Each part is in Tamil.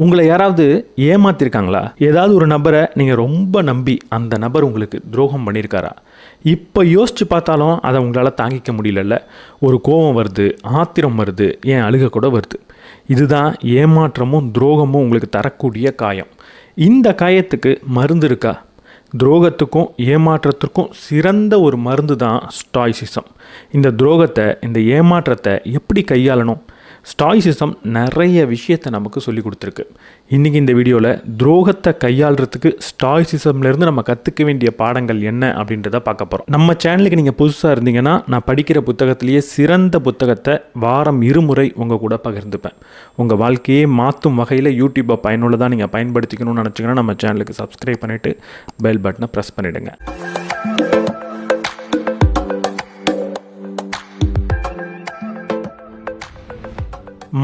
உங்களை யாராவது ஏமாத்திருக்காங்களா? ஏதாவது ஒரு நபரை நீங்கள் ரொம்ப நம்பி அந்த நபர் உங்களுக்கு துரோகம் பண்ணியிருக்காரா? இப்போ யோசித்து பார்த்தாலும் அதை உங்களால் தாங்கிக்க முடியலல்ல. ஒரு கோபம் வருது, ஆத்திரம் வருது, ஏன் அழுக கூட வருது. இதுதான் ஏமாற்றமும் துரோகமும் உங்களுக்கு தரக்கூடிய காயம். இந்த காயத்துக்கு மருந்து இருக்கா? துரோகத்துக்கும் ஏமாற்றத்திற்கும் சிறந்த ஒரு மருந்து தான் ஸ்டாய்சிசம். இந்த துரோகத்தை, இந்த ஏமாற்றத்தை எப்படி கையாளணும்? ஸ்டாய்சிசம் நிறைய விஷயத்தை நமக்கு சொல்லி கொடுத்துருக்கு. இன்றைக்கி இந்த வீடியோவில் துரோகத்தை கையாளுறதுக்கு ஸ்டாய்சிசம்லேருந்து நம்ம கற்றுக்க வேண்டிய பாடங்கள் என்ன அப்படின்றத பார்க்க போகிறோம். நம்ம சேனலுக்கு நீங்கள் புதுசாக இருந்தீங்கன்னா, நான் படிக்கிற புத்தகத்திலேயே சிறந்த புத்தகத்தை வாரம் 2 முறை உங்கள் கூட பகிர்ந்துப்பேன். உங்கள் வாழ்க்கையே மாற்றும் வகையில் யூடியூப்பை பயனுள்ளதாக நீங்கள் பயன்படுத்திக்கணும்னு நினச்சிங்கன்னா நம்ம சேனலுக்கு சப்ஸ்கிரைப் பண்ணிவிட்டு பெல் பட்டனை ப்ரெஸ் பண்ணிவிடுங்க.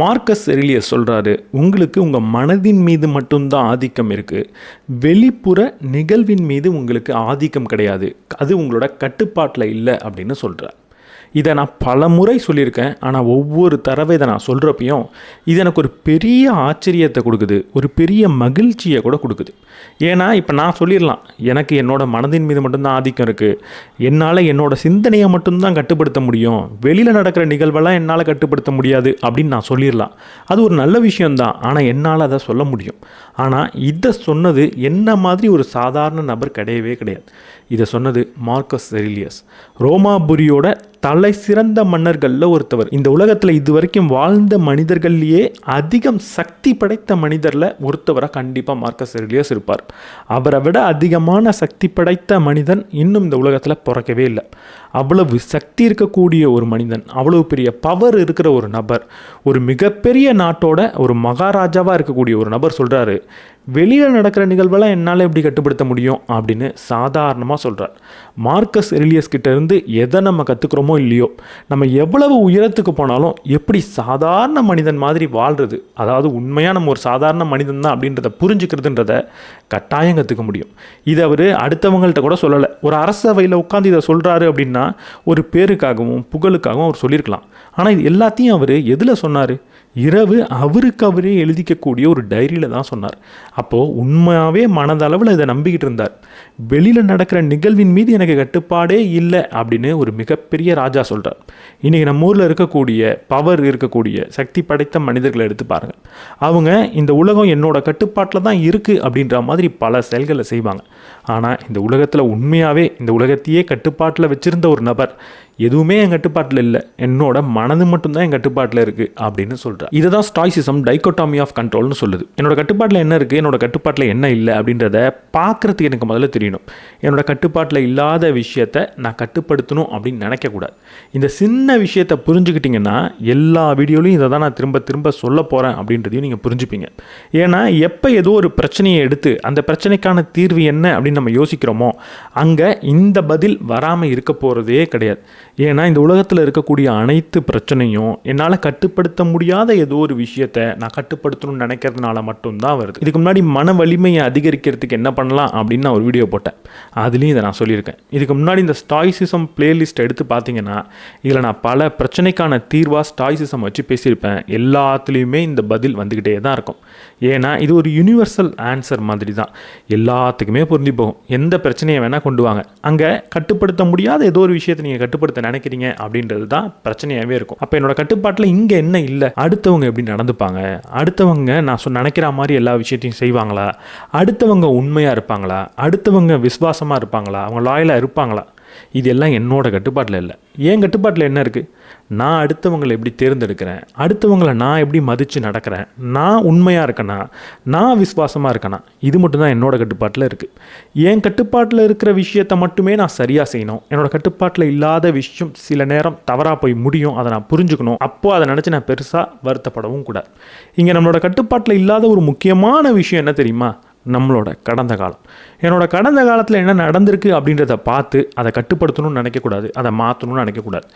மார்க்கஸ் எரிலியஸ் சொல்கிறாரு, உங்களுக்கு உங்கள் மனதின் மீது மட்டும்தான் ஆதிக்கம் இருக்குது, வெளிப்புற நிகழ்வின் மீது உங்களுக்கு ஆதிக்கம் கிடையாது, அது உங்களோட கட்டுப்பாட்டில் இல்லை அப்படின்னு சொல்கிறார். இதை நான் பல முறை சொல்லியிருக்கேன். ஆனால் ஒவ்வொரு தடவை இதை நான் சொல்கிறப்பையும் இது எனக்கு ஒரு பெரிய ஆச்சரியத்தை கொடுக்குது, ஒரு பெரிய மகிழ்ச்சியை கூட கொடுக்குது. ஏன்னா இப்போ நான் சொல்லிடலாம், எனக்கு என்னோட மனதின் மீது மட்டும்தான் ஆதிக்கம் இருக்குது, என்னால் என்னோட சிந்தனையை மட்டும்தான் கட்டுப்படுத்த முடியும், வெளியில் நடக்கிற நிகழ்வெல்லாம் என்னால் கட்டுப்படுத்த முடியாது அப்படின்னு நான் சொல்லிடலாம். அது ஒரு நல்ல விஷயந்தான். ஆனால் என்னால் அதை சொல்ல முடியும். ஆனால் இதை சொன்னது என்ன மாதிரி ஒரு சாதாரண நபர் கிடையவே கிடையாது. இதை சொன்னது மார்க்கஸ் எரிலியஸ், ரோமாபுரியோட தலை சிறந்த மன்னர்களில் ஒருத்தவர். இந்த உலகத்தில் இதுவரைக்கும் வாழ்ந்த மனிதர்கள்லேயே அதிகம் சக்தி படைத்த மனிதரில் ஒருத்தவராக கண்டிப்பாக மார்க்கஸ் எரிலியஸ் இருப்பார். அவரை விட அதிகமான சக்தி படைத்த மனிதன் இன்னும் இந்த உலகத்தில் பிறக்கவே இல்லை. அவ்வளவு சக்தி இருக்கக்கூடிய ஒரு மனிதன், அவ்வளவு பெரிய பவர் இருக்கிற ஒரு நபர், ஒரு மிகப்பெரிய நாட்டோட ஒரு மகாராஜாவாக இருக்கக்கூடிய ஒரு நபர் சொல்கிறாரு, வெளியில் நடக்கிற நிகழ்வெல்லாம் என்னால் எப்படி கட்டுப்படுத்த முடியும் அப்படின்னு சாதாரணமாக சொல்கிறார். மார்க்கஸ் எரிலியஸ் கிட்ட இருந்து எதை நம்ம கற்றுக்குறோமோ இல்லையோ, நம்ம எவ்வளவு உயரத்துக்கு போனாலும் எப்படி சாதாரண மனிதன் மாதிரி வாழ்கிறது, அதாவது உண்மையாக நம்ம ஒரு சாதாரண மனிதன் தான் அப்படின்றத புரிஞ்சுக்கிறதுன்றத கட்டாயம் கற்றுக்க முடியும். இதை அவர் அடுத்தவங்கள்ட்ட கூட சொல்லலை. ஒரு அரசவையில் உட்காந்து இதை சொல்கிறாரு அப்படின்னா ஒரு பேருக்காகவும் புகழுக்காகவும் அவர் சொல்லியிருக்கலாம். ஆனால் இது எல்லாத்தையும் அவர் எதில் சொன்னார்? இரவு அவருக்கு அவரே எழுதிக்கக்கூடிய ஒரு டைரியில் தான் சொன்னார். அப்போது உண்மையாகவே மனதளவில் இதை நம்பிக்கிட்டு இருந்தார். வெளியில் நடக்கிற நிகழ்வின் மீது எனக்கு கட்டுப்பாடே இல்லை அப்படின்னு ஒரு மிகப்பெரிய ராஜா சொல்கிறார். இன்றைக்கி நம்ம ஊரில் இருக்கக்கூடிய பவர் இருக்கக்கூடிய சக்தி படைத்த மனிதர்களை எடுத்து பாருங்கள். அவங்க இந்த உலகம் என்னோட கட்டுப்பாட்டில் தான் இருக்குது அப்படின்ற மாதிரி பல செயல்களை செய்வாங்க. ஆனால் இந்த உலகத்தில் உண்மையாகவே இந்த உலகத்தையே கட்டுப்பாட்டில் வச்சுருந்த ஒரு நபர், எதுவுமே என் கட்டுப்பாட்டில் இல்லை, என்னோட மனது மட்டும்தான் என் கட்டுப்பாட்டில் இருக்குது அப்படின்னு சொல்கிறார். இதை தான் ஸ்டாய்சிசம் டைகோட்டாமி ஆஃப் கண்ட்ரோல்னு சொல்லுது. என்னோட கட்டுப்பாட்டில் என்ன இருக்குது, என்னோட கட்டுப்பாட்டில் என்ன இல்லை அப்படின்றத பார்க்குறதுக்கு எனக்கு முதல்ல தெரியணும். என்னோட கட்டுப்பாட்டில் இல்லாத விஷயத்தை நான் கட்டுப்படுத்தணும் அப்படின்னு நினைக்கக்கூடாது. இந்த சின்ன விஷயத்தை புரிஞ்சுக்கிட்டிங்கன்னா எல்லா வீடியோலையும் இதை தான் நான் திரும்ப திரும்ப சொல்ல போகிறேன் அப்படின்றதையும் நீங்கள் புரிஞ்சுப்பீங்க. ஏன்னா எப்போ ஏதோ ஒரு பிரச்சனையை எடுத்து அந்த பிரச்சனைக்கான தீர்வு என்ன அப்படின்னு நம்ம யோசிக்கிறோமோ அங்கே இந்த பதில் வராமல் இருக்க போகிறதே கிடையாது. ஏன்னா இந்த உலகத்தில் இருக்கக்கூடிய அனைத்து பிரச்சனையும் என்னால் கட்டுப்படுத்த முடியாத ஏதோ ஒரு விஷயத்தை நான் கட்டுப்படுத்தணும்னு நினைக்கிறதுனால மட்டும்தான் வருது. இதுக்கு முன்னாடி மன வலிமையை அதிகரிக்கிறதுக்கு என்ன பண்ணலாம் அப்படின்னு நான் ஒரு வீடியோ போட்டேன். அதுலேயும் இதை நான் சொல்லியிருக்கேன். இதுக்கு முன்னாடி இந்த ஸ்டாய்சிசம் பிளேலிஸ்ட் எடுத்து பார்த்தீங்கன்னா இதில் நான் பல பிரச்சனைக்கான தீர்வாக ஸ்டாய்சிசம் வச்சு பேசியிருப்பேன். எல்லாத்துலேயுமே இந்த பதில் வந்துக்கிட்டே தான் இருக்கும். ஏன்னா இது ஒரு யூனிவர்சல் ஆன்சர் மாதிரி தான், எல்லாத்துக்குமே பொருந்தி போகும். எந்த பிரச்சனையை வேணால் கொண்டு வாங்க, அங்கே கட்டுப்படுத்த முடியாத ஏதோ ஒரு விஷயத்தை நீங்கள் கட்டுப்படுத்த நினைக்கிறீங்க அப்படின்றது தான் பிரச்சனையாகவே இருக்கும். அப்போ என்னோட கட்டுப்பாட்டில் இங்கே என்ன இல்லை, அடுத்தவங்க எப்படி நடந்துப்பாங்க, அடுத்தவங்க நான் நினைக்கிற மாதிரி எல்லா விஷயத்தையும் செய்வாங்களா, அடுத்தவங்க உண்மையாக இருப்பாங்களா, அடுத்தவங்க விசுவாசமாக இருப்பாங்களா, அவங்க லாயலாக இருப்பாங்களா, இதெல்லாம் என்னோட கட்டுப்பாட்டில் இல்லை. ஏன் கட்டுப்பாட்டில் என்ன இருக்குது? நான் அடுத்தவங்களை எப்படி தேர்ந்தெடுக்கிறேன், அடுத்தவங்களை நான் எப்படி மதித்து நடக்கிறேன், நான் உண்மையாக இருக்கேனா, நான் விசுவாசமாக இருக்கேனா, இது மட்டும்தான் என்னோட கட்டுப்பாட்டில் இருக்குது. என் கட்டுப்பாட்டில் இருக்கிற விஷயத்தை மட்டுமே நான் சரியாக செய்யணும். என்னோடய கட்டுப்பாட்டில் இல்லாத விஷயம் சில நேரம் தவறாக போய் முடியும், அதை நான் புரிஞ்சுக்கணும். அப்போது அதை நினச்சி நான் பெருசாக வருத்தப்படவும் கூடாது. இங்கே நம்மளோட கட்டுப்பாட்டில் இல்லாத ஒரு முக்கியமான விஷயம் என்ன தெரியுமா? நம்மளோட கடந்த காலம். என்னோட கடந்த காலத்தில் என்ன நடந்திருக்கு அப்படின்றத பார்த்து அதை கட்டுப்படுத்தணும்னு நினைக்கக்கூடாது, அதை மாற்றணும்னு நினைக்கக்கூடாது.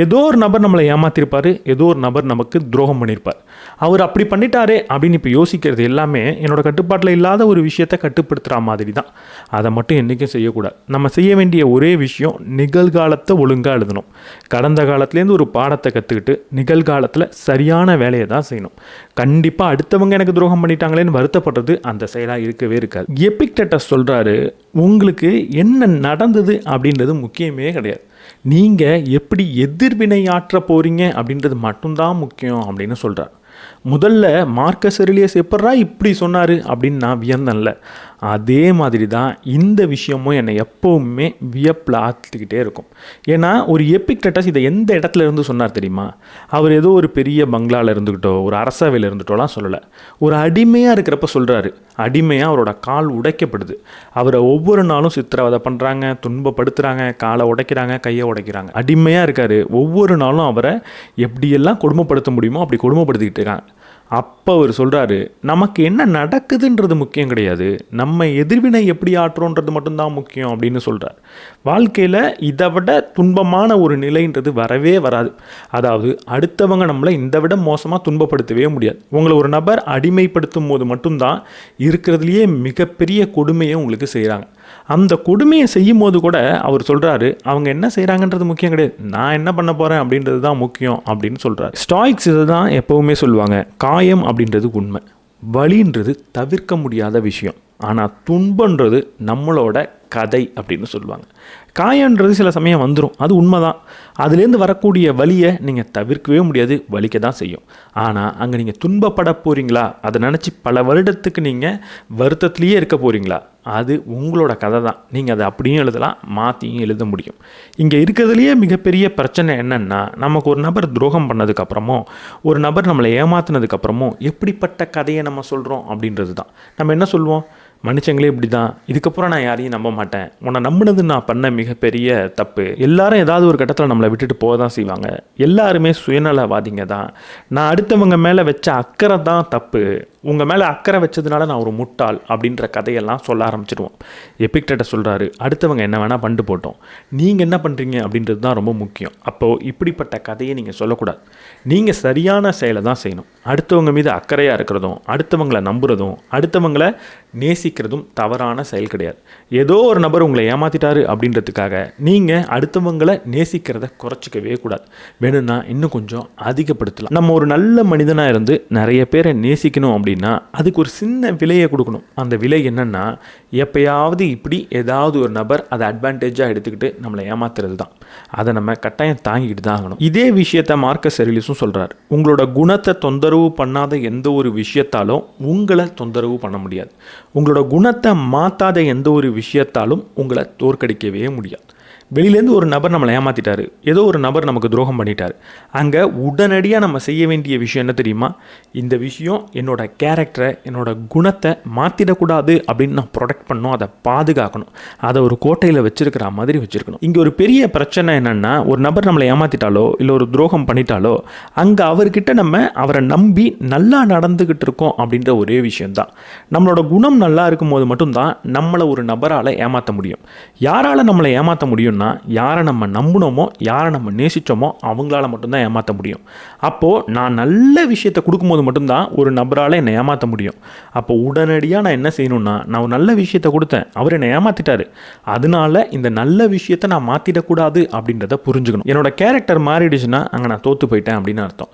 ஏதோ ஒரு நபர் நம்மளை ஏமாற்றிருப்பார், ஏதோ ஒரு நபர் நமக்கு துரோகம் பண்ணியிருப்பார். அவர் அப்படி பண்ணிட்டாரே அப்படின்னு இப்போ யோசிக்கிறது எல்லாமே என்னோட கட்டுப்பாட்டில் இல்லாத ஒரு விஷயத்தை கட்டுப்படுத்துகிற மாதிரி தான். அதை மட்டும் என்றைக்கும் செய்யக்கூடாது. நம்ம செய்ய வேண்டிய ஒரே விஷயம் நிகழ்காலத்தை ஒழுங்காக எழுதணும். கடந்த காலத்துலேருந்து ஒரு பாடத்தை கற்றுக்கிட்டு நிகழ்காலத்தில் சரியான வேலையை தான் செய்யணும். கண்டிப்பாக அடுத்தவங்க எனக்கு துரோகம் பண்ணிட்டாங்களேன்னு வருத்தப்படுறது அந்த செயலாக இருக்கவே இருக்காது. எபிக்டட்டஸ் சொல்கிறாரு, உங்களுக்கு என்ன நடந்தது அப்படின்றது முக்கியமே கிடையாது, நீங்கள் எப்படி எதிர்வினை ஆற்ற போகிறீங்க அப்படின்றது மட்டும்தான் முக்கியம் அப்படின்னு சொல்கிறார். முதல்ல மார்க்கஸ் ரெலியஸ் எப்பட்றா இப்படி சொன்னார் அப்படின்னு நான் வியந்தேன்ல, அதே மாதிரி தான் இந்த விஷயமும் என்னை எப்போவுமே வியப்பில் ஆற்றிக்கிட்டே இருக்கும். ஏன்னா ஒரு எபிக்டட்டஸ் இதை எந்த இடத்துல இருந்து சொன்னார் தெரியுமா? அவர் ஏதோ ஒரு பெரிய பங்களாவில் இருந்துக்கிட்டோ ஒரு அரசவையில் இருந்துட்டோலாம் சொல்லலை. ஒரு அடிமையாக இருக்கிறப்ப சொல்கிறாரு. அடிமையாக அவரோட கால் உடைக்கப்படுது, அவரை ஒவ்வொரு நாளும் சித்திரவதை பண்ணுறாங்க, துன்பப்படுத்துகிறாங்க, காலை உடைக்கிறாங்க, கையை உடைக்கிறாங்க. அடிமையாக இருக்கார், ஒவ்வொரு நாளும் அவரை எப்படியெல்லாம் கொடுமைப்படுத்த முடியுமோ அப்படி கொடுமைப்படுத்திக்கிட்டு இருக்காங்க. அப்போ அவர் சொல்கிறாரு, நமக்கு என்ன நடக்குதுன்றது முக்கியம் கிடையாது, நம்ம எதிர்வினை எப்படி ஆற்றுறோன்றது மட்டும்தான் முக்கியம் அப்படின்னு சொல்கிறார். வாழ்க்கையில் இதை விட துன்பமான ஒரு நிலைன்றது வரவே வராது. அதாவது அடுத்தவங்க நம்மளை இந்த விட மோசமாக துன்பப்படுத்தவே முடியாது. உங்களை ஒரு நபர் அடிமைப்படுத்தும் போது மட்டும்தான் இருக்கிறதுலையே மிகப்பெரிய கொடுமையை உங்களுக்கு செய்கிறாங்க. அந்த கொடுமையை செய்யும் போது கூட அவர் சொல்கிறாரு, அவங்க என்ன செய்கிறாங்கன்றது முக்கியம் கிடையாது, நான் என்ன பண்ண போகிறேன் அப்படின்றது தான் முக்கியம் அப்படின்னு சொல்கிறார். ஸ்டாய்க்ஸ் இதை தான் எப்போவுமே சொல்லுவாங்க, காயம் அப்படின்றது உண்மை, வலின்றது தவிர்க்க முடியாத விஷயம், ஆனால் துன்பன்றது நம்மளோட கதை அப்படின்னு சொல்லுவாங்க. காயன்றது சில சமயம் வந்துடும், அது உண்மை தான். அதுலேருந்து வரக்கூடிய வலியை நீங்கள் தவிர்க்கவே முடியாது, வலிக்க தான் செய்யும். ஆனால் அங்கே நீங்கள் துன்பப்பட போகிறீங்களா, அதை நினச்சி பல வருடத்துக்கு நீங்கள் வருத்தத்துலேயே இருக்க போகிறீங்களா, அது உங்களோட கதை தான். நீங்கள் அதை அப்படியும் எழுதலாம், மாற்றியும் எழுத முடியும். இங்கே இருக்கிறதுலையே மிகப்பெரிய பிரச்சனை என்னென்னா, நமக்கு ஒரு நபர் துரோகம் பண்ணதுக்கப்புறமோ ஒரு நபர் நம்மளை ஏமாற்றினதுக்கப்புறமோ எப்படிப்பட்ட கதையை நம்ம சொல்கிறோம் அப்படின்றது தான். நம்ம என்ன சொல்லுவோம், மனுஷங்களே இப்படி தான், இதுக்கப்புறம் நான் யாரையும் நம்ப மாட்டேன், உன்னை நம்பினது நான் பண்ண மிகப்பெரிய தப்பு, எல்லாரும் ஏதாவது ஒரு கட்டத்தில் நம்மளை விட்டுட்டு போக தான் செய்வாங்க, எல்லாருமே சுயநலவாதிங்க தான், நான் அடுத்தவங்க மேலே வச்ச அக்கறை தான் தப்பு, உங்கள் மேலே அக்கறை வச்சதுனால நான் ஒரு முட்டாள் அப்படின்ற கதையெல்லாம் சொல்ல ஆரம்பிச்சிடுவோம். எபிக்டட்டஸ் சொல்கிறாரு, அடுத்தவங்க என்ன வேணால் பண்ணிட்டு போட்டோம், நீங்கள் என்ன பண்ணுறீங்க அப்படின்றது தான் ரொம்ப முக்கியம். அப்போது இப்படிப்பட்ட கதையை நீங்கள் சொல்லக்கூடாது, நீங்கள் சரியான செயலை தான் செய்யணும். அடுத்தவங்க மீது அக்கறையாக இருக்கிறதும், அடுத்தவங்களை நம்புறதும், அடுத்தவங்களை நேசிக்கிறதும் தவறான செயல் கிடையாது. ஏதோ ஒரு நபர் உங்களை ஏமாற்றிட்டாரு அப்படின்றதுக்காக நீங்கள் அடுத்தவங்களை நேசிக்கிறத குறைச்சிக்கவே கூடாது, வேணும்னா இன்னும் கொஞ்சம் அதிகப்படுத்தலாம். நம்ம ஒரு நல்ல மனிதனாக இருந்து நிறைய பேரை நேசிக்கணும் அப்படின்னா அதுக்கு ஒரு சின்ன விலையை கொடுக்கணும். அந்த விலை என்னன்னா, எப்பயாவது இப்படி ஏதாவது ஒரு நபர் அதை அட்வான்டேஜாக எடுத்துக்கிட்டு நம்மளை ஏமாத்துறது தான். அதை நம்ம கட்டாயம் தாங்கிக்கிட்டு தான் ஆகணும். இதே விஷயத்தை மார்க்கஸ் ரெலியஸும் சொல்கிறார், உங்களோட குணத்தை தொந்தரவு பண்ணாத எந்த ஒரு விஷயத்தாலும் உங்களை தொந்தரவு பண்ண முடியாது, உங்களோட குணத்தை மாற்றாத எந்த ஒரு விஷயத்தாலும் உங்களை தோற்கடிக்கவே முடியாது. வெளியிலேருந்து ஒரு நபர் நம்மளை ஏமாற்றிட்டாரு, ஏதோ ஒரு நபர் நமக்கு துரோகம் பண்ணிட்டார், அங்கே உடனடியாக நம்ம செய்ய வேண்டிய விஷயம் என்ன தெரியுமா, இந்த விஷயம் என்னோட கேரக்டரை, என்னோட குணத்தை மாற்றிடக்கூடாது அப்படின்னு நான் ப்ரொடெக்ட் பண்ணணும், அதை பாதுகாக்கணும், அதை ஒரு கோட்டையில் வச்சுருக்கிற மாதிரி வச்சுருக்கணும். இங்கே ஒரு பெரிய பிரச்சனை என்னென்னா, ஒரு நபர் நம்மளை ஏமாற்றிட்டாலோ இல்லை ஒரு துரோகம் பண்ணிட்டாலோ அங்கே அவர்கிட்ட நம்ம அவரை நம்பி நல்லா நடந்துக்கிட்டு இருக்கோம் அப்படின்ற ஒரே விஷயந்தான். நம்மளோட குணம் நல்லா இருக்கும் போது மட்டும்தான் நம்மளை ஒரு நபரால் ஏமாற்ற முடியும். யாரால் நம்மளை ஏமாற்ற முடியும்னா, யாரை நம்ம நம்பினோமோ, யாரை நம்ம நேசித்தோமோ அவங்களால மட்டும்தான் ஏமாற்ற முடியும். அப்போது நான் நல்ல விஷயத்தை கொடுக்கும்போது மட்டும்தான் ஒரு நபரால் என்னை ஏமாற்ற முடியும். அப்போ உடனடியாக நான் என்ன செய்யணும்னா, நான் ஒரு நல்ல விஷயத்தை கொடுத்தேன், அவர் என்னை ஏமாற்றிட்டாரு, அதனால இந்த நல்ல விஷயத்தை நான் மாற்றிடக்கூடாது அப்படின்றத புரிஞ்சுக்கணும். என்னோட கேரக்டர் மாறிடுச்சுன்னா அங்கே நான் தோற்று போயிட்டேன் அப்படின்னு அர்த்தம்.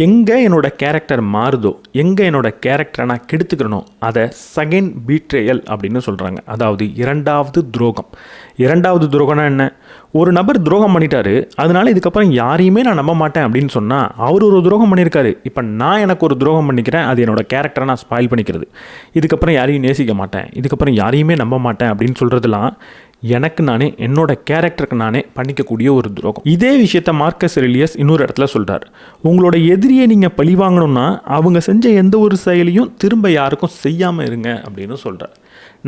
எங்கே என்னோட கேரக்டர் மாறுதோ, எங்கே என்னோட கேரக்டரை நான் கெடுத்துக்கிறனோ அதை செகண்ட் பீட்ரேயல் அப்படின்னு சொல்கிறாங்க. அதாவது இரண்டாவது துரோகம். இரண்டாவது துரோகம்னா என்ன, ஒரு நபர் துரோகம் பண்ணிட்டாரு, அதனால இதுக்கப்புறம் யாரையுமே நான் நம்ப மாட்டேன் அப்படின்னு சொன்னால் அவர் ஒரு துரோகம் பண்ணியிருக்காரு, இப்போ நான் எனக்கு ஒரு துரோகம் பண்ணிக்கிறேன், அது என்னோட கேரக்டரை நான் ஸ்பாயில் பண்ணிக்கிறது, இதுக்கப்புறம் யாரையும் நேசிக்க மாட்டேன், இதுக்கப்புறம் யாரையுமே நம்ப மாட்டேன் அப்படின்னு சொல்கிறதுலாம் எனக்கு நானே, என்னோட கேரக்டருக்கு நானே பண்ணிக்கக்கூடிய ஒரு துரோகம். இதே விஷயத்த மார்க்கஸ் ரெலியஸ் இன்னொரு இடத்துல சொல்கிறார், உங்களோட எதிரியை நீங்கள் பழி வாங்கணும்னா அவங்க செஞ்ச எந்த ஒரு செயலையும் திரும்ப யாருக்கும் செய்யாமல் இருங்க அப்படின்னு சொல்கிறார்.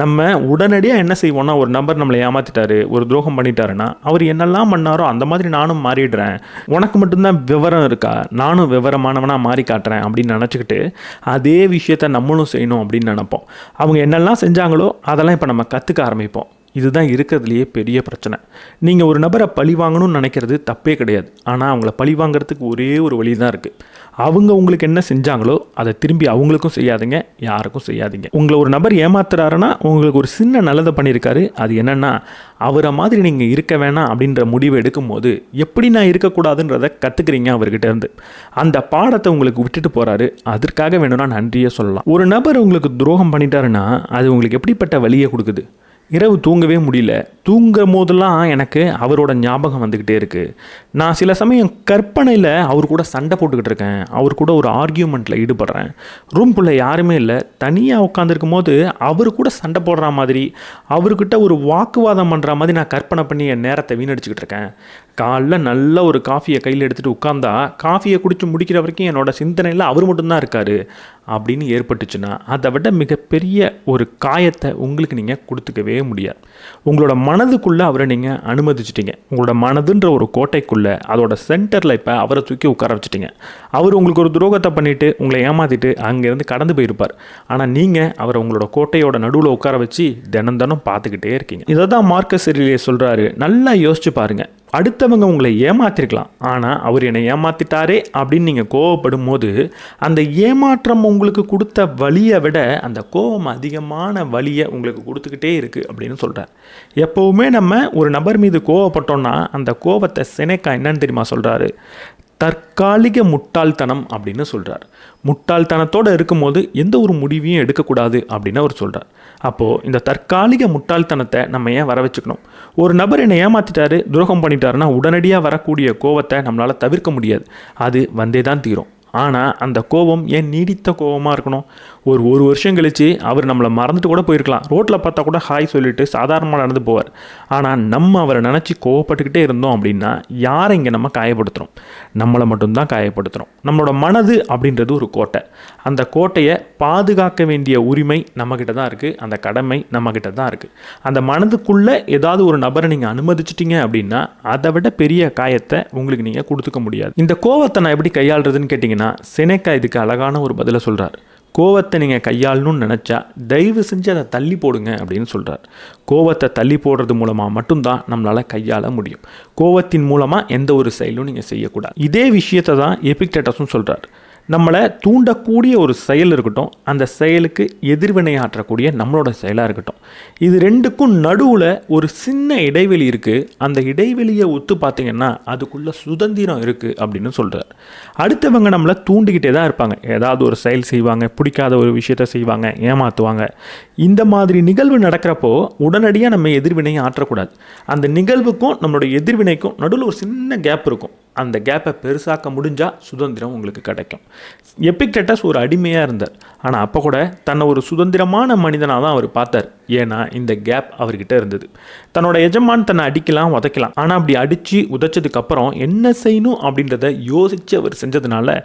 நம்ம உடனடியாக என்ன செய்வோம்னா, ஒரு நபர் நம்மளை ஏமாற்றிட்டாரு, ஒரு துரோகம் பண்ணிட்டாருன்னா அவர் என்னெல்லாம் பண்ணாரோ அந்த மாதிரி நானும் மாறிடுறேன், உனக்கு மட்டும்தான் விவரம் இருக்கா, நானும் விவரமானவனாக மாறி காட்டுறேன் அப்படின்னு நினச்சிக்கிட்டு அதே விஷயத்த நம்மளும் செய்யணும் அப்படின்னு நினைப்போம். அவங்க என்னெல்லாம் செஞ்சாங்களோ அதெல்லாம் இப்போ நம்ம கற்றுக்க ஆரம்பிப்போம். இதுதான் இருக்கிறதுலையே பெரிய பிரச்சனை. நீங்கள் ஒரு நபரை பழி வாங்கணும்னு நினைக்கிறது தப்பே கிடையாது. ஆனால் அவங்கள பழி வாங்குறதுக்கு ஒரே ஒரு வழி தான் இருக்குது. அவங்க உங்களுக்கு என்ன செஞ்சாங்களோ அதை திரும்பி அவங்களுக்கும் செய்யாதீங்க, யாருக்கும் செய்யாதீங்க. உங்களை ஒரு நபர் ஏமாத்துறாருன்னா உங்களுக்கு ஒரு சின்ன நல்லதை பண்ணியிருக்காரு. அது என்னென்னா, அவரை மாதிரி நீங்கள் இருக்க வேணாம் அப்படின்ற முடிவை எடுக்கும்போது எப்படி நான் இருக்கக்கூடாதுன்றதை கற்றுக்குறீங்க அவர்கிட்ட இருந்து. அந்த பாடத்தை உங்களுக்கு விட்டுட்டு போகிறாரு. அதற்காக வேணும்னா நன்றியே சொல்லலாம். ஒரு நபர் உங்களுக்கு துரோகம் பண்ணிட்டாருன்னா அது உங்களுக்கு எப்படிப்பட்ட வலியை கொடுக்குது? இரவு தூங்கவே முடியல. தூங்கும் போதெல்லாம் எனக்கு அவரோட ஞாபகம் வந்துக்கிட்டே இருக்குது. நான் சில சமயம் கற்பனையில் அவர் கூட சண்டை போட்டுக்கிட்டு இருக்கேன், அவர் கூட ஒரு ஆர்கியூமெண்ட்டில் ஈடுபடுறேன். ரூம்குள்ளே யாருமே இல்லை, தனியாக உட்காந்துருக்கும் போது அவர் கூட சண்டை போடுற மாதிரி, அவர்கிட்ட ஒரு வாக்குவாதம் பண்ணுற மாதிரி நான் கற்பனை பண்ணி என் நேரத்தை வீணடிச்சுக்கிட்டு இருக்கேன். காலைல நல்ல ஒரு காஃபியை கையில் எடுத்துகிட்டு உட்காந்தா காஃபியை குடித்து முடிக்கிற வரைக்கும் என்னோடய சிந்தனையில் அவர் மட்டும்தான் இருக்கார் அப்படின்னு ஏற்பட்டுச்சுன்னா அதை விட மிகப்பெரிய ஒரு காயத்தை உங்களுக்கு நீங்கள் கொடுத்துக்கவே முடியாது. உங்களோட மனதுக்குள்ளே அவரை நீங்கள் அனுமதிச்சிட்டிங்க. உங்களோட மனதுன்ற ஒரு கோட்டைக்குள்ளே அதோட சென்டரில் இப்போ அவரை தூக்கி உட்கார வச்சுட்டிங்க. அவர் உங்களுக்கு ஒரு துரோகத்தை பண்ணிவிட்டு உங்களை ஏமாற்றிட்டு அங்கேருந்து கடந்து போயிருப்பார். ஆனால் நீங்கள் அவரை உங்களோட கோட்டையோட நடுவில் உட்கார வச்சு தினம் தினம் பார்த்துக்கிட்டே இருக்கீங்க. இதை தான் மார்க்கஸ் ஆரேலியஸ் சொல்கிறாரு. நல்லா யோசிச்சு பாருங்கள். அடுத்தவங்க உங்களை ஏமாற்றிருக்கலாம், ஆனால் அவர் என்னை ஏமாற்றிட்டாரே அப்படின்னு நீங்கள் கோவப்படும் போது அந்த ஏமாற்றம் உங்களுக்கு கொடுத்த வலியை விட அந்த கோபம் அதிகமான வலியை உங்களுக்கு கொடுத்துக்கிட்டே இருக்குது அப்படின்னு சொல்கிறார். எப்போவுமே நம்ம ஒரு நபர் மீது கோவப்பட்டோம்னா அந்த கோபத்தை செனேக்கா என்னன்னு தெரியுமா சொல்கிறாரு? தற்காலிக முட்டாள்தனம் அப்படின்னு சொல்கிறார். முட்டாள்தனத்தோடு இருக்கும்போது எந்த ஒரு முடிவையும் எடுக்கக்கூடாது அப்படின்னு அவர் சொல்கிறார். அப்போது இந்த தற்காலிக முட்டாள்தனத்தை நம்ம ஏன் வர வச்சுக்கணும்? ஒரு நபர் என்னை ஏமாற்றிட்டாரு, துரோகம் பண்ணிட்டாருன்னா உடனடியாக வரக்கூடிய கோபத்தை நம்மளால் தவிர்க்க முடியாது. அது வந்தே தான் தீரும். ஆனால் அந்த கோபம் ஏன் நீடித்த கோபமாக இருக்கணும்? ஒரு வருஷம் கழித்து அவர் நம்மளை மறந்துட்டு கூட போயிருக்கலாம். ரோட்டில் பார்த்தா கூட ஹாய் சொல்லிவிட்டு சாதாரணமாக நடந்து போவார். ஆனால் நம்ம அவரை நினச்சி கோவப்பட்டுக்கிட்டே இருந்தோம் அப்படின்னா யாரை இங்கே நம்ம காயப்படுத்துகிறோம்? நம்மளை மட்டும்தான் காயப்படுத்துகிறோம். நம்மளோட மனது அப்படின்றது ஒரு கோட்டை. அந்த கோட்டையை பாதுகாக்க வேண்டிய உரிமை நம்மக்கிட்ட தான் இருக்குது, அந்த கடமை நம்மக்கிட்ட தான் இருக்குது. அந்த மனதுக்குள்ளே ஏதாவது ஒரு நபரை நீங்கள் அனுமதிச்சிட்டிங்க அப்படின்னா அதை விட பெரிய காயத்தை உங்களுக்கு நீங்கள் கொடுத்துக்க முடியாது. இந்த கோவத்தை நான் எப்படி கையாளுறதுன்னு கேட்டிங்கன்னா செனேக்கா இதுக்கு அழகான ஒரு பதிலை சொல்கிறார். கோவத்தை நீங்கள் கையாளணும்னு நினச்சா தயவு செஞ்சு அதை தள்ளி போடுங்க அப்படின்னு சொல்கிறார். கோவத்தை தள்ளி போடுறது மூலமாக மட்டும்தான் நம்மளால் கையாள முடியும். கோவத்தின் மூலமாக எந்த ஒரு செயலும் நீங்கள் செய்யக்கூடாது. இதே விஷயத்தை தான் எபிக்டேட்டஸும் சொல்கிறார். நம்மளை தூண்டக்கூடிய ஒரு செயல் இருக்கட்டும், அந்த செயலுக்கு எதிர்வினையாற்றக்கூடிய நம்மளோட செயலாக இருக்கட்டும், இது ரெண்டுக்கும் நடுவில் ஒரு சின்ன இடைவெளி இருக்குது. அந்த இடைவெளியை ஒத்து பார்த்திங்கன்னா அதுக்குள்ளே சுதந்திரம் இருக்குது அப்படின்னு சொல்கிறார். அடுத்தவங்க நம்மளை தூண்டிக்கிட்டே தான் இருப்பாங்க. ஏதாவது ஒரு செயல் செய்வாங்க, பிடிக்காத ஒரு விஷயத்த செய்வாங்க, ஏமாற்றுவாங்க. இந்த மாதிரி நிகழ்வு நடக்கிறப்போ உடனடியாக நம்ம எதிர்வினையை ஆற்றக்கூடாது. அந்த நிகழ்வுக்கும் நம்மளோட எதிர்வினைக்கும் நடுவில் ஒரு சின்ன கேப் இருக்கும். அந்த கேப்பை பெருசாக்க முடிஞ்சால் சுதந்திரம் உங்களுக்கு கிடைக்கும். எபிக்டேட்டஸ் ஒரு அடிமையாக இருந்தார். ஆனால் அப்போ கூட தன்னை ஒரு சுதந்திரமான மனிதனாக தான் அவர் பார்த்தார். ஏன்னா இந்த கேப் அவர்கிட்ட இருந்தது. தன்னோட எஜமான் தன்னை அடிக்கலாம், உதைக்கலாம். ஆனால் அப்படி அடித்து உதைச்சதுக்கப்புறம் என்ன செய்யணும் அப்படின்றத யோசித்து அவர் செஞ்சதுனால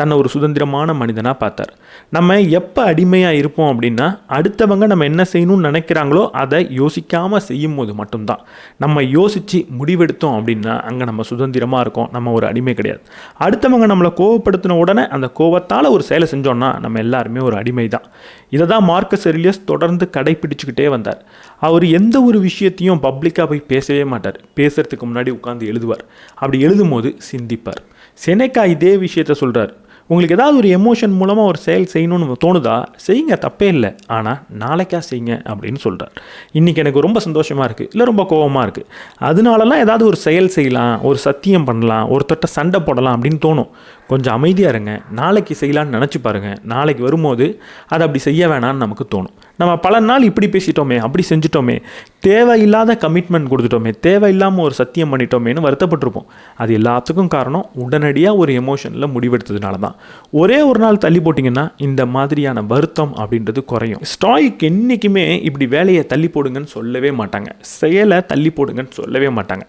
தன்னை ஒரு சுதந்திரமான மனிதனாக பார்த்தார். நம்ம எப்போ அடிமையாக இருப்போம் அப்படின்னா அடுத்தவங்க நம்ம என்ன செய்யணும்னு நினைக்கிறாங்களோ அதை யோசிக்காமல் செய்யும் போது மட்டும்தான். நம்ம யோசித்து முடிவெடுத்தோம் அப்படின்னா அங்கே நம்ம சுதந்திரமாக இருக்கோம், நம்ம ஒரு அடிமை கிடையாது. அடுத்தவங்க நம்மளை கோவப்படுத்தின உடனே அந்த கோவத்தால் ஒரு செயலை செஞ்சோன்னா நம்ம எல்லாருமே ஒரு அடிமை தான். இதை தான் மார்க்கஸ் ஆரேலியஸ் தொடர்ந்து கடைப்பிடிச்சுக்கிட்டே வந்தார். அவர் எந்த ஒரு விஷயத்தையும் பப்ளிக்காக போய் பேசவே மாட்டார். பேசுகிறதுக்கு முன்னாடி உட்காந்து எழுதுவார். அப்படி எழுதும் போது சிந்திப்பார். செனேக்கா இதே விஷயத்த சொல்கிறார். உங்களுக்கு ஏதாவது ஒரு எமோஷன் மூலமாக ஒரு செயல் செய்யணும்னு தோணுதா, செய்யுங்க, தப்பே இல்லை. ஆனால் நாளைக்கா செய்யுங்க அப்படின்னு சொல்கிறார். இன்றைக்கி எனக்கு ரொம்ப சந்தோஷமாக இருக்குது, இல்லை ரொம்ப கோபமாக இருக்குது, அதனாலலாம் ஏதாவது ஒரு செயல் செய்யலாம், ஒரு சத்தியம் பண்ணலாம், ஒருத்தட்ட சண்டை போடலாம் அப்படின்னு தோணும். கொஞ்சம் அமைதியாக இருங்க, நாளைக்கு செய்யலான்னு நினச்சி பாருங்கள். நாளைக்கு வரும்போது அதை அப்படி செய்ய வேணான்னு நமக்கு தோணும். நம்ம பல நாள் இப்படி பேசிட்டோமே, அப்படி செஞ்சிட்டோமே, தேவையில்லாத கமிட்மெண்ட் கொடுத்துட்டோமே, தேவையில்லாமல் ஒரு சத்தியம் பண்ணிட்டோமேன்னு வருத்தப்பட்டிருப்போம். அது எல்லாத்துக்கும் காரணம் உடனடியாக ஒரு எமோஷனில் முடிவெடுத்ததுனால தான். ஒரே ஒரு நாள் தள்ளி போட்டிங்கன்னா இந்த மாதிரியான வருத்தம் அப்படின்றது குறையும். ஸ்டாயிக் என்றைக்குமே இப்படி வேலையை தள்ளி போடுங்கன்னு சொல்லவே மாட்டாங்க, செயலை தள்ளி போடுங்கன்னு சொல்லவே மாட்டாங்க.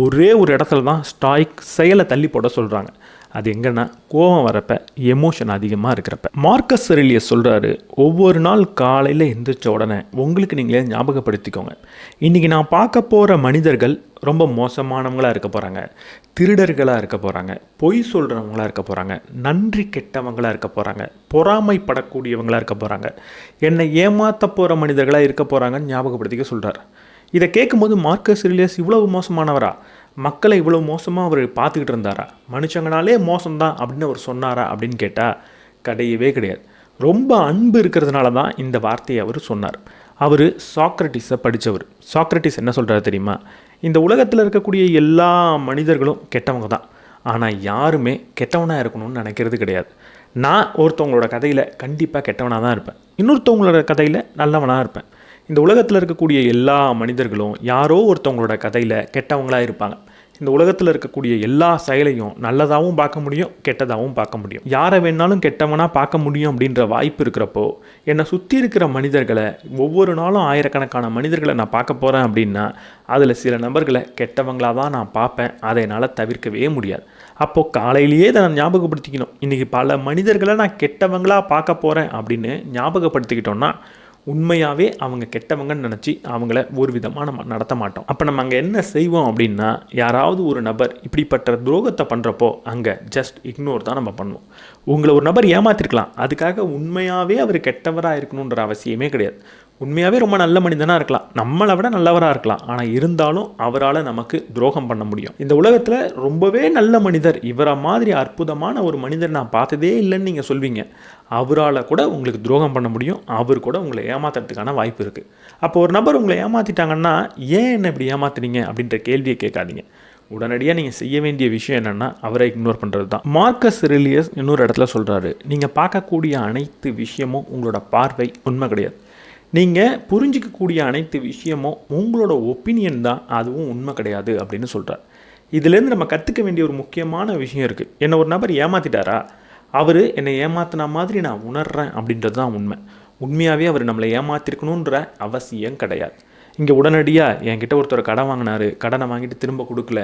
ஒரே ஒரு இடத்துல தான் ஸ்டாயிக் செயலை தள்ளி போட சொல்கிறாங்க. அது எங்கன்னா கோபம் வரப்ப, எமோஷன் அதிகமாக இருக்கிறப்ப. மார்க்கஸ் ஆரேலியஸ் சொல்கிறாரு, ஒவ்வொரு நாள் காலையில் எந்திரிச்ச உடனே உங்களுக்கு நீங்களே ஞாபகப்படுத்திக்கோங்க, இன்றைக்கி நான் பார்க்க போகிற மனிதர்கள் ரொம்ப மோசமானவங்களாக இருக்க போகிறாங்க, திருடர்களாக இருக்க போகிறாங்க, பொய் சொல்கிறவங்களாக இருக்க போகிறாங்க, நன்றி கெட்டவங்களாக இருக்க போகிறாங்க, பொறாமைப்படக்கூடியவங்களாக இருக்க போகிறாங்க, என்னை ஏமாற்ற போகிற மனிதர்களாக இருக்க போகிறாங்கன்னு ஞாபகப்படுத்திக்க சொல்கிறார். இதை கேட்கும்போது மார்க்கஸ் ஆரேலியஸ் இவ்வளவு மோசமானவரா, மக்களை இவ்வளோ மோசமாக அவர் பார்த்துக்கிட்டு இருந்தாரா, மனுஷங்கனாலே மோசம்தான் அப்படின்னு அவர் சொன்னாரா அப்படின்னு கேட்டால் கிடையவே கிடையாது. ரொம்ப அன்பு இருக்கிறதுனால தான் இந்த வார்த்தையை அவர் சொன்னார். அவர் சாக்ரட்டிஸை படித்தவர். சாக்ரட்டிஸ் என்ன சொல்கிறாரு தெரியுமா, இந்த உலகத்தில் இருக்கக்கூடிய எல்லா மனிதர்களும் கெட்டவங்க தான், ஆனால் யாருமே கெட்டவனாக இருக்கணும்னு நினைக்கிறது கிடையாது. நான் ஒருத்தவங்களோட கதையில் கண்டிப்பாக கெட்டவனாக தான் இருப்பேன், இன்னொருத்தவங்களோட கதையில் நல்லவனாக இருப்பேன். இந்த உலகத்தில் இருக்கக்கூடிய எல்லா மனிதர்களும் யாரோ ஒருத்தவங்களோட கதையில் கெட்டவங்களாக இருப்பாங்க. இந்த உலகத்தில் இருக்கக்கூடிய எல்லா செயலையும் நல்லதாகவும் பார்க்க முடியும், கெட்டதாகவும் பார்க்க முடியும். யாரை வேணாலும் கெட்டவனாக பார்க்க முடியும் அப்படின்ற வாய்ப்பு இருக்கிறப்போ, என்னை சுற்றி இருக்கிற மனிதர்களை ஒவ்வொரு நாளும் ஆயிரக்கணக்கான மனிதர்களை நான் பார்க்க போகிறேன் அப்படின்னா அதில் சில நபர்களை கெட்டவங்களாக தான் நான் பார்ப்பேன். அதை என்னால் தவிர்க்கவே முடியாது. அப்போது காலையிலேயே இதை நான் ஞாபகப்படுத்திக்கணும். இன்றைக்கி பல மனிதர்களை நான் கெட்டவங்களாக பார்க்க போகிறேன் அப்படின்னு ஞாபகப்படுத்திக்கிட்டோன்னா உண்மையாகவே அவங்க கெட்டவங்கன்னு நினச்சி அவங்கள ஒரு விதமாக நம்ம நடத்த மாட்டோம். அப்போ நம்ம அங்கே என்ன செய்வோம் அப்படின்னா, யாராவது ஒரு நபர் இப்படிப்பட்ட துரோகத்தை பண்ணுறப்போ அங்கே ஜஸ்ட் இக்னோர் தான் நம்ம பண்ணுவோம். உங்களை ஒரு நபர் ஏமாற்றிருக்கலாம், அதுக்காக உண்மையாகவே அவர் கெட்டவராக இருக்கணுன்ற அவசியமே கிடையாது. உண்மையாகவே ரொம்ப நல்ல மனிதனாக இருக்கலாம், நம்மளை விட நல்லவராக இருக்கலாம், ஆனால் இருந்தாலும் அவரால் நமக்கு துரோகம் பண்ண முடியும். இந்த உலகத்தில் ரொம்பவே நல்ல மனிதர், இவரை மாதிரி அற்புதமான ஒரு மனிதர் நான் பார்த்ததே இல்லைன்னு நீங்கள் சொல்வீங்க. அவரால் கூட உங்களுக்கு துரோகம் பண்ண முடியும், அவர் கூட உங்களை ஏமாத்துறதுக்கான வாய்ப்பு இருக்குது. அப்போ ஒரு நபர் உங்களை ஏமாற்றிட்டாங்கன்னா ஏன் என்ன இப்படி ஏமாத்துறீங்க அப்படின்ற கேள்வியை கேட்காதீங்க. உடனடியாக நீங்கள் செய்ய வேண்டிய விஷயம் என்னென்னா அவரை இக்னோர் பண்ணுறது தான். மார்க்கஸ் ஆரேலியஸ் இன்னொரு இடத்துல சொல்கிறாரு, நீங்கள் பார்க்கக்கூடிய அனைத்து விஷயமும் உங்களோட பார்வை உண்மை கிடையாது. நீங்கள் புரிஞ்சிக்கக்கூடிய அனைத்து விஷயமும் உங்களோட ஒப்பீனியன் தான், அதுவும் உண்மை கிடையாது அப்படின்னு சொல்கிறார். இதுலேருந்து நம்ம கற்றுக்க வேண்டிய ஒரு முக்கியமான விஷயம் இருக்குது. என்னை ஒரு நபர் ஏமாற்றிட்டாரா, அவர் என்னை ஏமாத்தின மாதிரி நான் உணர்கிறேன் அப்படின்றது தான் உண்மை. உண்மையாகவே அவர் நம்மளை ஏமாற்றிருக்கணுன்ற அவசியம் கிடையாது. இங்கே உடனடியாக என்கிட்ட ஒருத்தர் கடன் வாங்கினார், கடனை வாங்கிட்டு திரும்ப கொடுக்கல,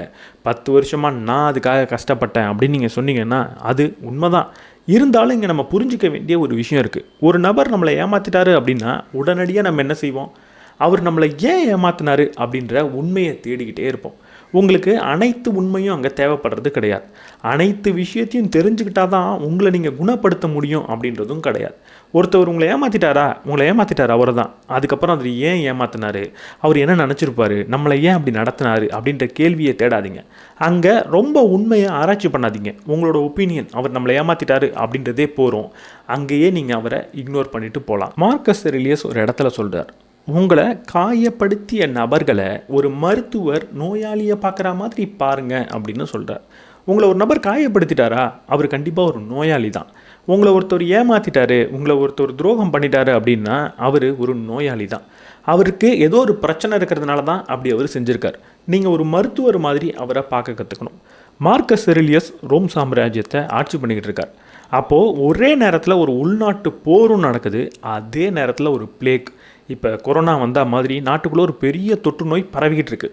10 வருஷமாக நான் அதுக்காக கஷ்டப்பட்டேன் அப்படின்னு நீங்கள் சொன்னீங்கன்னா அது உண்மைதான். இருந்தாலும் இங்கே நம்ம புரிஞ்சிக்க வேண்டிய ஒரு விஷயம் இருக்குது. ஒரு நபர் நம்மளை ஏமாற்றிட்டாரு அப்படின்னா உடனடியாக நம்ம என்ன செய்வோம், அவர் நம்மளை ஏன் ஏமாத்தினாரு அப்படின்ற உண்மையை தேடிக்கிட்டே இருப்போம். உங்களுக்கு அனைத்து உண்மையும் அங்கே தேவைப்படுறது கிடையாது. அனைத்து விஷயத்தையும் தெரிஞ்சுக்கிட்டால் தான் உங்களை நீங்கள் குணப்படுத்த முடியும் அப்படின்றதும் கிடையாது. ஒருத்தவர் உங்களை ஏமாற்றிட்டார் அவர் தான். அதுக்கப்புறம் அவர் ஏன் ஏமாத்தினார், அவர் என்ன நினச்சிருப்பார், நம்மளை ஏன் அப்படி நடத்தினார் அப்படின்ற கேள்வியை தேடாதீங்க. அங்கே ரொம்ப உண்மையை ஆராய்ச்சி பண்ணாதீங்க. உங்களோட ஒப்பீனியன் அவர் நம்மளை ஏமாற்றிட்டாரு அப்படின்றதே போகிறோம், அங்கேயே நீங்கள் அவரை இக்னோர் பண்ணிட்டு போகலாம். மார்க்கஸ் ஆரேலியஸ் ஒரு இடத்துல சொல்கிறார், உங்களை காயப்படுத்திய நபர்களை ஒரு மருத்துவர் நோயாளியை பார்க்குற மாதிரி பாருங்க அப்படின்னு சொல்கிறார். உங்களை ஒரு நபர் காயப்படுத்திட்டாரா, அவர் கண்டிப்பாக ஒரு நோயாளி தான். உங்களை ஒருத்தர் ஏமாற்றிட்டாரு, உங்களை ஒருத்தர் துரோகம் பண்ணிட்டாரு அப்படின்னா அவர் ஒரு நோயாளி தான். அவருக்கு ஏதோ ஒரு பிரச்சனை இருக்கிறதுனால தான் அப்படி அவர் செஞ்சுருக்கார். நீங்கள் ஒரு மருத்துவர் மாதிரி அவரை பார்க்க கற்றுக்கணும். மார்க்கஸ் ஆரேலியஸ் ரோம் சாம்ராஜ்யத்தை ஆட்சி பண்ணிக்கிட்டு இருக்கார். அப்போது ஒரே நேரத்தில் ஒரு உள்நாட்டு போரும் நடக்குது, அதே நேரத்தில் ஒரு பிளேக், இப்போ கொரோனா வந்த மாதிரி நாட்டுக்குள்ளே ஒரு பெரிய தொற்று நோய் பரவிக்கிட்டு இருக்கு.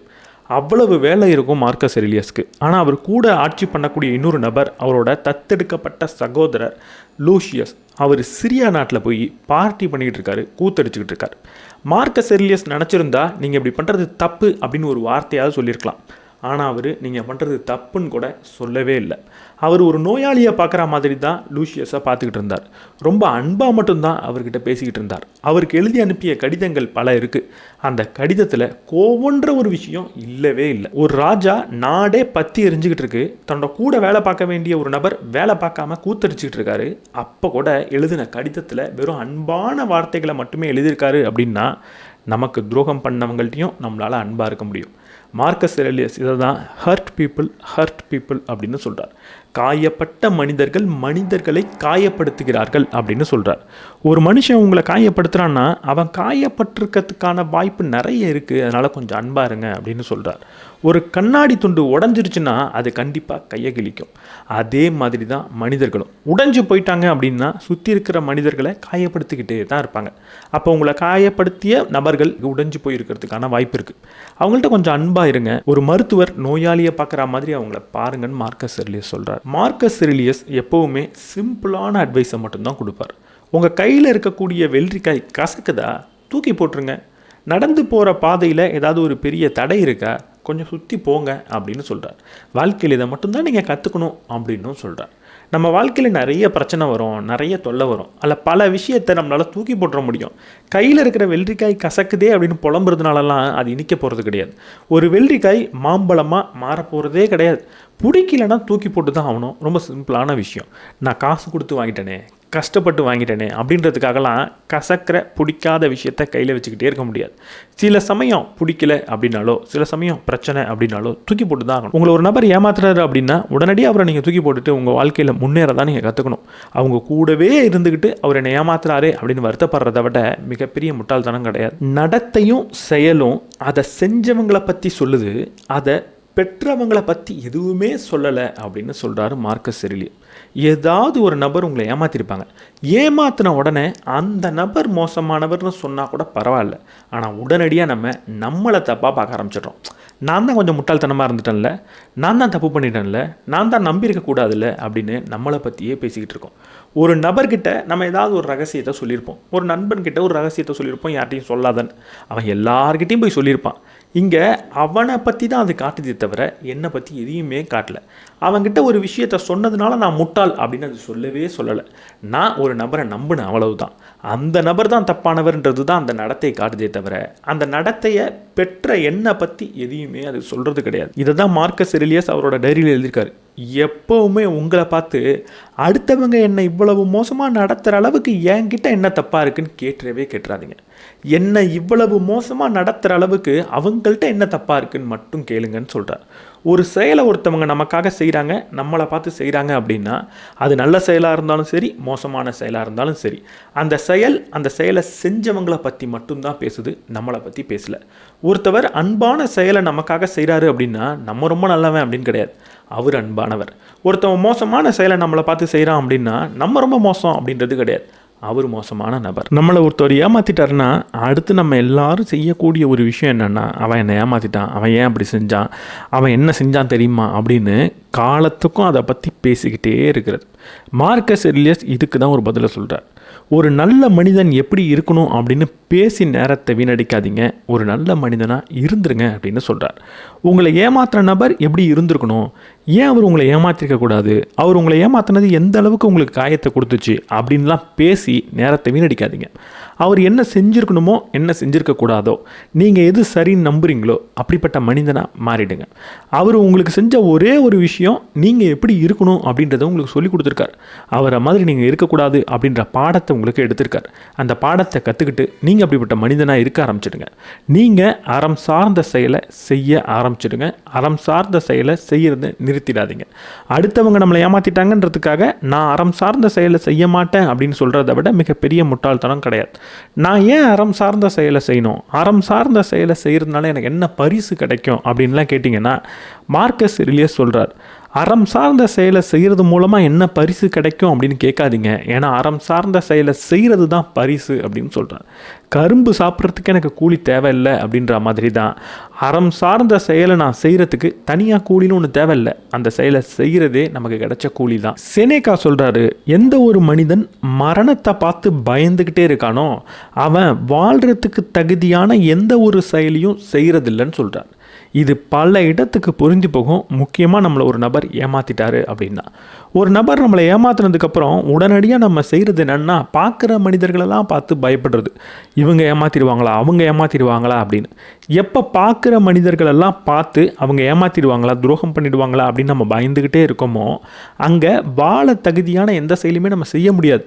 அவ்வளவு வேலை இருக்கும் மார்க்கஸ் ஆரேலியஸ்க்கு. ஆனால் அவர் கூட ஆட்சி பண்ணக்கூடிய இன்னொரு நபர், அவரோட தத்தெடுக்கப்பட்ட சகோதரர் லூசியஸ், அவர் சிரியா நாட்டில் போய் பார்ட்டி பண்ணிக்கிட்டு இருக்காரு, கூத்தடிச்சுக்கிட்டு இருக்கார். மார்க்கஸ் ஆரேலியஸ் நினச்சிருந்தா நீங்கள் இப்படி பண்ணுறது தப்பு அப்படின்னு ஒரு வார்த்தையாவது சொல்லியிருக்கலாம். ஆனால் அவர் நீங்கள் பண்ணுறது தப்புன்னு கூட சொல்லவே இல்லை. அவர் ஒரு நோயாளியை பார்க்குற மாதிரி தான் லூசியஸை பார்த்துக்கிட்டு இருந்தார். ரொம்ப அன்பாக மட்டும்தான் அவர்கிட்ட பேசிக்கிட்டு இருந்தார். அவருக்கு எழுதி அனுப்பிய கடிதங்கள் பல இருக்குது. அந்த கடிதத்தில் கோவன்ற ஒரு விஷயம் இல்லவே இல்லை. ஒரு ராஜா நாடே பற்றி எரிஞ்சுக்கிட்டு இருக்கு, தன்னோட கூட வேலை பார்க்க வேண்டிய ஒரு நபர் வேலை பார்க்காம கூத்தடிச்சுக்கிட்டு இருக்காரு. அப்போ கூட எழுதின கடிதத்தில் வெறும் அன்பான வார்த்தைகளை மட்டுமே எழுதியிருக்காரு அப்படின்னா நமக்கு துரோகம் பண்ணவங்கள்ட்டையும் நம்மளால் அன்பாக இருக்க முடியும். மார்க்கஸ் ஆரேலியஸ் இதை தான் ஹர்ட் பீப்புள் அப்படின்னு சொல்கிறார். காயப்பட்ட மனிதர்கள் மனிதர்களை காயப்படுத்துகிறார்கள் அப்படின்னு சொல்கிறார். ஒரு மனுஷன் உங்களை காயப்படுத்துகிறான்னா அவன் காயப்பட்டிருக்கிறதுக்கான வாய்ப்பு நிறைய இருக்குது, அதனால் கொஞ்சம் அன்பாக இருங்க அப்படின்னு சொல்கிறார். ஒரு கண்ணாடி துண்டு உடஞ்சிருச்சுன்னா அது கண்டிப்பாக கையை கிழிக்கும். அதே மாதிரி தான் மனிதர்களும் உடைஞ்சு போயிட்டாங்க அப்படின்னா சுற்றி இருக்கிற மனிதர்களை காயப்படுத்திக்கிட்டே தான் இருப்பாங்க. அப்போ உங்களை காயப்படுத்திய நபர்கள் உடைஞ்சு போயிருக்கிறதுக்கான வாய்ப்பு இருக்குது. அவங்கள்ட்ட கொஞ்சம் அன்பாக இருங்க. ஒரு மருத்துவர் நோயாளியை பார்க்குற மாதிரி அவங்கள பாருங்கன்னு மார்க்கஸ் ஆரேலியஸ் சொல்கிறார். மார்க்கஸ் ஆரேலியஸ் எப்போவுமே சிம்பிளான அட்வைஸை மட்டும்தான் கொடுப்பார். உங்கள் கையில் இருக்கக்கூடிய வெள்ளரிக்காய் கசக்குதா, தூக்கி போட்டுருங்க. நடந்து போகிற பாதையில் ஏதாவது ஒரு பெரிய தடை இருக்கா, கொஞ்சம் சுற்றி போங்க அப்படின்னு சொல்கிறார். வாழ்க்கையில் இதை மட்டும்தான் நீங்கள் கற்றுக்கணும் அப்படின்னும் சொல்கிறார். நம்ம வாழ்க்கையில் நிறைய பிரச்சனை வரும், நிறைய தொல்லை வரும், அதில் பல விஷயத்தை நம்மளால் தூக்கி போட்டுற முடியும். கையில் இருக்கிற வெள்ளரிக்காய் கசக்குதே அப்படின்னு புலம்புறதுனாலலாம் அது இனிக்க போகிறது கிடையாது. ஒரு வெள்ளரிக்காய் மாம்பழமாக மாறப்போகிறதே கிடையாது. பிடிக்கலன்னா தூக்கி போட்டு தான் ஆகணும். ரொம்ப சிம்பிளான விஷயம். நான் காசு கொடுத்து வாங்கிட்டேனே, கஷ்டப்பட்டு வாங்கிட்டேனே அப்படின்றதுக்காகலாம் கசக்கிற பிடிக்காத விஷயத்த கையில் வச்சுக்கிட்டே இருக்க முடியாது. சில சமயம் பிடிக்கல அப்படின்னாலோ, சில சமயம் பிரச்சனை அப்படின்னாலோ தூக்கி போட்டு தான் ஆகணும். உங்களை ஒரு நபர் ஏமாத்துறாரு அப்படின்னா உடனடியாக அவரை நீங்கள் தூக்கி போட்டுட்டு உங்கள் வாழ்க்கையில் முன்னேற தான் நீங்கள் கற்றுக்கணும். அவங்க கூடவே இருந்துக்கிட்டு அவர் என்னை ஏமாத்துறாரு அப்படின்னு வருத்தப்படுறத விட மிகப்பெரிய முட்டாள்தனம் கிடையாது. நடத்தையும் செயலும் அதை செஞ்சவங்களை பற்றி சொல்லுது, அதை பெற்றவங்களை பற்றி எதுவுமே சொல்லலை அப்படின்னு சொல்கிறாரு மார்க்கஸ் செரிலியஸ். ஏதாவது ஒரு நபர் உங்களை ஏமாற்றிருப்பாங்க. ஏமாத்தின உடனே அந்த நபர் மோசமானவர்னு சொன்னால் கூட பரவாயில்ல, ஆனால் உடனடியாக நம்மளை தப்பாக பார்க்க ஆரம்பிச்சிடுறோம். நான் தான் கொஞ்சம் முட்டாள்தனமாக இருந்துட்டேன்ல, நான் தான் தப்பு பண்ணிட்டேன்ல, நான் தான் நம்பியிருக்கக்கூடாதுல்ல அப்படின்னு நம்மளை பற்றியே பேசிக்கிட்டு இருக்கோம். ஒரு நபர்கிட்ட நம்ம ஏதாவது ஒரு ரகசியத்தை சொல்லியிருப்போம், ஒரு நண்பன்கிட்ட ஒரு ரகசியத்தை சொல்லியிருப்போம், யார்கிட்டையும் சொல்லாதன்னு. அவன் எல்லார்கிட்டையும் போய் சொல்லியிருப்பான். இங்கே அவனை பற்றி தான் அது காட்டுதே தவிர என்னை பற்றி எதையுமே காட்டலை. அவன்கிட்ட ஒரு விஷயத்தை சொன்னதுனால நான் முட்டாள் அப்படின்னு அது சொல்லலை. நான் ஒரு நபரை நம்பினேன், அவ்வளவுதான். அந்த நபர் தான் தப்பானவர்ன்றது தான் அந்த நடத்தையை காட்டுதே தவிர அந்த நடத்தையை பெற்ற என்னை பற்றி எதையுமே அது சொல்கிறது கிடையாது. இதை தான் மார்க்கஸ் செரிலியஸ் அவரோட டைரியில் எழுதியிருக்காரு. எப்போவுமே உங்களை பார்த்து அடுத்தவங்க என்னை இவ்வளவு மோசமாக நடத்துகிற அளவுக்கு என்கிட்ட என்ன தப்பாக இருக்குன்னு கேட்டுறாதீங்க. என்னை இவ்வளவு மோசமாக நடத்துகிற அளவுக்கு அவங்கள்ட்ட என்ன தப்பாக இருக்குன்னு மட்டும் கேளுங்கன்னு சொல்கிறார். ஒரு செயலை ஒருத்தவங்க நமக்காக செய்கிறாங்க, நம்மளை பார்த்து செய்கிறாங்க அப்படின்னா அது நல்ல செயலாக இருந்தாலும் சரி, மோசமான செயலாக இருந்தாலும் சரி, அந்த செயலை செஞ்சவங்களை பற்றி மட்டும்தான் பேசுது, நம்மளை பற்றி பேசலை. ஒருத்தவர் அன்பான செயலை நமக்காக செய்கிறாரு அப்படின்னா நம்ம ரொம்ப நல்லவன் அப்படின்னு கிடையாது, அவர் அன்பானவர். ஒருத்தவன் மோசமான செயலை நம்மளை பார்த்து செய்கிறான் அப்படின்னா நம்ம ரொம்ப மோசம் அப்படின்றது கிடையாது, அவர் மோசமான நபர். நம்மளை ஒருத்தர் ஏமாற்றிட்டாருன்னா அடுத்து நம்ம எல்லாரும் செய்யக்கூடிய ஒரு விஷயம் என்னென்னா, அவன் என்னை ஏமாற்றிட்டான், அவன் ஏன் அப்படி செஞ்சான், அவன் என்ன செஞ்சான் தெரியுமா அப்படின்னு காலத்துக்கும் அதை பற்றி பேசிக்கிட்டே இருக்கிறது. மார்க்கஸ் செரிலியஸ் இதுக்கு தான் ஒரு பதிலை சொல்கிறார். ஒரு நல்ல மனிதன் எப்படி இருக்கணும் அப்படின்னு பேசி நேரத்தை வீணடிக்காதீங்க, ஒரு நல்ல மனிதனாக இருந்துருங்க அப்படின்னு சொல்கிறார். உங்களை ஏமாத்துற நபர் எப்படி இருந்திருக்கணும், ஏன் அவர் உங்களை ஏமாற்றிருக்கக்கூடாது, அவர் உங்களை ஏமாத்தினது எந்த அளவுக்கு உங்களுக்கு காயத்தை கொடுத்துச்சு அப்படின்லாம் பேசி நேரத்தை வீணடிக்காதீங்க. அவர் என்ன செஞ்சுருக்கணுமோ என்ன செஞ்சுருக்கக்கூடாதோ, நீங்கள் எது சரின்னு நம்புறீங்களோ அப்படிப்பட்ட மனிதனாக மாறிடுங்க. அவர் உங்களுக்கு செஞ்ச ஒரே ஒரு விஷயம் நீங்கள் எப்படி இருக்கணும் அப்படின்றத உங்களுக்கு சொல்லி கொடுத்துருக்கார். அவரை மாதிரி நீங்கள் இருக்கக்கூடாது அப்படின்ற பாடத்தை உங்களுக்கு எடுத்திருக்கார். அந்த பாடத்தை கற்றுக்கிட்டு நீங்கள் அப்படிப்பட்ட மனிதனாக இருக்க ஆரம்பிச்சிடுங்க. நீங்கள் அறம் சார்ந்த செயலை செய்ய ஆரம்பிச்சிடுங்க. அறம் சார்ந்த செயலை செய்யறது நிறுத்திடாதீங்க. அடுத்தவங்க நம்மளை ஏமாற்றிட்டாங்கன்றதுக்காக நான் அறம் சார்ந்த செயலை செய்ய மாட்டேன் அப்படின்னு சொல்கிறத விட மிகப்பெரிய முட்டாள்தனம் கிடையாது. நான் ஏன் அறம் சார்ந்த செயலை செய்யணும், அறம் சார்ந்த செயலை செய்கிறதுனால எனக்கு என்ன பரிசு கிடைக்கும் அப்படின்லாம் கேட்டிங்கன்னா மார்க்கஸ் செரிலியஸ் சொல்கிறார், அறம் சார்ந்த செயலை செய்கிறது மூலமாக என்ன பரிசு கிடைக்கும் அப்படின்னு கேட்காதீங்க. ஏன்னா அறம் சார்ந்த செயலை செய்கிறது தான் பரிசு அப்படின்னு சொல்கிறார். கரும்பு சாப்பிட்றதுக்கு எனக்கு கூலி தேவையில்லை அப்படின்ற மாதிரி தான் அறம் சார்ந்த செயலை நான் செய்கிறதுக்கு தனியாக கூலின்னு ஒன்று தேவையில்லை, அந்த செயலை செய்கிறதே நமக்கு கிடைச்ச கூலி தான். செனேகா சொல்கிறாரு, எந்த ஒரு மனிதன் மரணத்தை பார்த்து பயந்துக்கிட்டே இருக்கானோ அவன் வாழ்கிறதுக்கு தகுதியான எந்த ஒரு செயலையும் செய்கிறதில்லைன்னு சொல்கிறார். இது பல இடத்துக்கு புரிஞ்சு போகும். முக்கியமாக நம்மளை ஒரு நபர் ஏமாற்றிட்டாரு அப்படின்னா, ஒரு நபர் நம்மளை ஏமாத்துனதுக்கப்புறம் உடனடியாக நம்ம செய்கிறது என்னென்னா பார்க்குற மனிதர்களெல்லாம் பார்த்து பயப்படுறது. இவங்க ஏமாற்றிடுவாங்களா, அவங்க ஏமாற்றிடுவாங்களா அப்படின்னு. எப்போ பார்க்குற மனிதர்களெல்லாம் பார்த்து அவங்க ஏமாற்றிடுவாங்களா, துரோகம் பண்ணிடுவாங்களா அப்படின்னு நம்ம பயந்துக்கிட்டே இருக்கோமோ அங்கே வாழ தகுதியான எந்த செயலுமே நம்ம செய்ய முடியாது.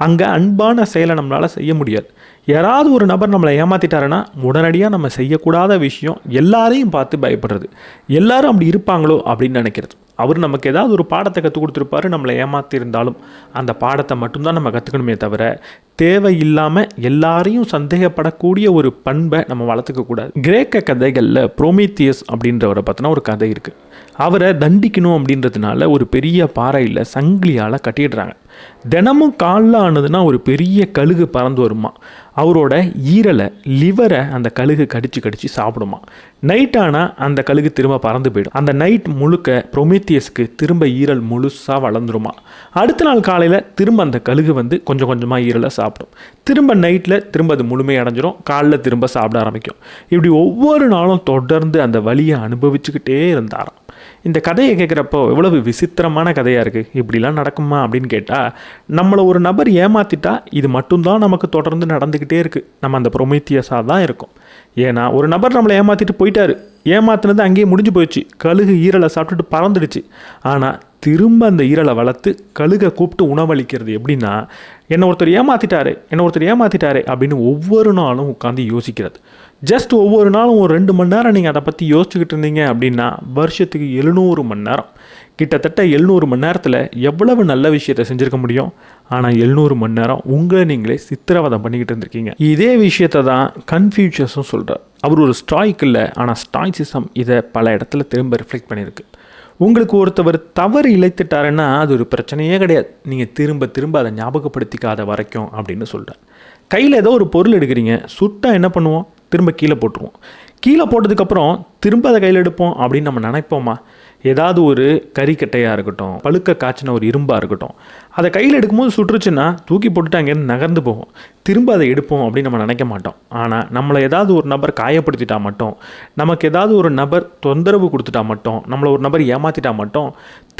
அங்கே அன்பான செயலை நம்மளால் செய்ய முடியாது. யாராவது ஒரு நபர் நம்மளை ஏமாற்றிட்டாருன்னா உடனடியாக நம்ம செய்யக்கூடாத விஷயம் எல்லாரையும் பார்த்து பயப்படுறது, எல்லாரும் அப்படி இருப்பாங்களோ அப்படின்னு நினைக்கிறது. அவர் நமக்கு ஏதாவது ஒரு பாடத்தை கற்றுக் கொடுத்துருப்பாரு, நம்மளை ஏமாற்றிருந்தாலும் அந்த பாடத்தை மட்டும்தான் நம்ம கற்றுக்கணுமே தவிர தேவையில்லாமல் எல்லாரையும் சந்தேகப்படக்கூடிய ஒரு பண்பை நம்ம வளர்த்துக்கக்கூடாது. கிரேக்க கதைகளில் புரோமீத்தியஸ் அப்படின்றவரை பற்றின ஒரு கதை இருக்குது. அவரை தண்டிக்கணும் அப்படின்றதுனால ஒரு பெரிய பாறையில் சங்கிலியால் கட்டிடுறாங்க. தினமும் காலில் ஆனதுன்னா ஒரு பெரிய கழுகு பறந்து வருமா. அவரோட ஈரலை, லிவரை அந்த கழுகு கடிச்சு சாப்பிடுமா. நைட் ஆனால் அந்த கழுகு திரும்ப பறந்து போயிடும். அந்த நைட் முழுக்க புரோமீத்தியஸ்க்கு திரும்ப ஈரல் முழுசாக வளர்ந்துருமா. அடுத்த நாள் காலையில் திரும்ப அந்த கழுகு வந்து கொஞ்சம் கொஞ்சமாக ஈரலை சாப்பிடும். திரும்ப நைட்டில் திரும்ப அது முழுமையடைஞ்சிரும், காலில் திரும்ப சாப்பிட ஆரம்பிக்கும். இப்படி ஒவ்வொரு நாளும் தொடர்ந்து அந்த வலியை அனுபவிச்சுக்கிட்டே இருந்தாராம். இந்த கதையை கேட்குறப்போ எவ்வளவு விசித்திரமான கதையாக இருக்குது, இப்படிலாம் நடக்குமா அப்படின்னு கேட்டால், நம்மளை ஒரு நபர் ஏமாற்றிட்டா இது மட்டும்தான் நமக்கு தொடர்ந்து நடந்துக்கிட்டே இருக்குது. நம்ம அந்த ப்ரொமீத்தியஸாக தான் இருக்கும். ஏன்னா ஒரு நபர் நம்மளை ஏமாற்றிட்டு போயிட்டாரு, ஏமாத்தினது அங்கேயே முடிஞ்சு போயிடுச்சு, கழுகு ஈரலை சாப்பிட்டுட்டு பறந்துடுச்சு. ஆனால் திரும்ப அந்த ஈரலை வளர்த்து கழுகை கூப்பிட்டு உணவளிக்கிறது எப்படின்னா, என்னை ஒருத்தர் ஏமாற்றிட்டாரு அப்படின்னு ஒவ்வொரு நாளும் உட்காந்து யோசிக்கிறது. ஜஸ்ட் ஒவ்வொரு நாளும் ஒரு 2 மணி நேரம் நீங்கள் அதை பற்றி யோசிச்சுக்கிட்டு இருந்தீங்க அப்படின்னா வருஷத்துக்கு 700 மணி நேரம், கிட்டத்தட்ட 700 மணி நேரத்தில் எவ்வளவு நல்ல விஷயத்தை செஞ்சுருக்க முடியும். ஆனால் 700 மணி நேரம் உங்களை நீங்களே சித்திரவதை பண்ணிக்கிட்டு இருந்திருக்கீங்க. இதே விஷயத்தை தான் கன்ஃபியூஷஸும் சொல்கிறார். அவர் ஒரு ஸ்டாய்க் இல்லை, ஆனால் ஸ்டாய்சிசம் இதை பல இடத்துல திரும்ப ரிஃப்ளெக்ட் பண்ணியிருக்கு. உங்களுக்கு ஒருத்தவர் தவறு இழைத்துட்டாருன்னா அது ஒரு பிரச்சனையே கிடையாது, நீங்கள் திரும்ப திரும்ப அதை ஞாபகப்படுத்திக்காத வரைக்கும் அப்படின்னு சொல்கிறார். கையில் ஏதோ ஒரு பொருள் எடுக்கிறீங்க, சுட்டா என்ன பண்ணுவோம், திரும்ப கீழே போட்டுருவோம். கீழே போட்டதுக்கப்புறம் திரும்ப அதை கையில் எடுப்போம் அப்படின்னு நம்ம நினைப்போமா? ஏதாவது ஒரு கறிக்கட்டையாக இருக்கட்டும், பழுக்க காய்ச்சின ஒரு இரும்பாக இருக்கட்டும், அதை கையில் எடுக்கும்போது சுட்டுருச்சுன்னா தூக்கி போட்டுட்டு அங்கேருந்து நகர்ந்து போவோம், திரும்ப அதை எடுப்போம் அப்படின்னு நம்ம நினைக்க மாட்டோம். ஆனால் நம்மளை ஏதாவது ஒரு நபர் காயப்படுத்திட்டா மட்டும், நமக்கு ஏதாவது ஒரு நபர் தொந்தரவு கொடுத்துட்டா மட்டும், நம்மளை ஒரு நபர் ஏமாற்றிட்டா மட்டும்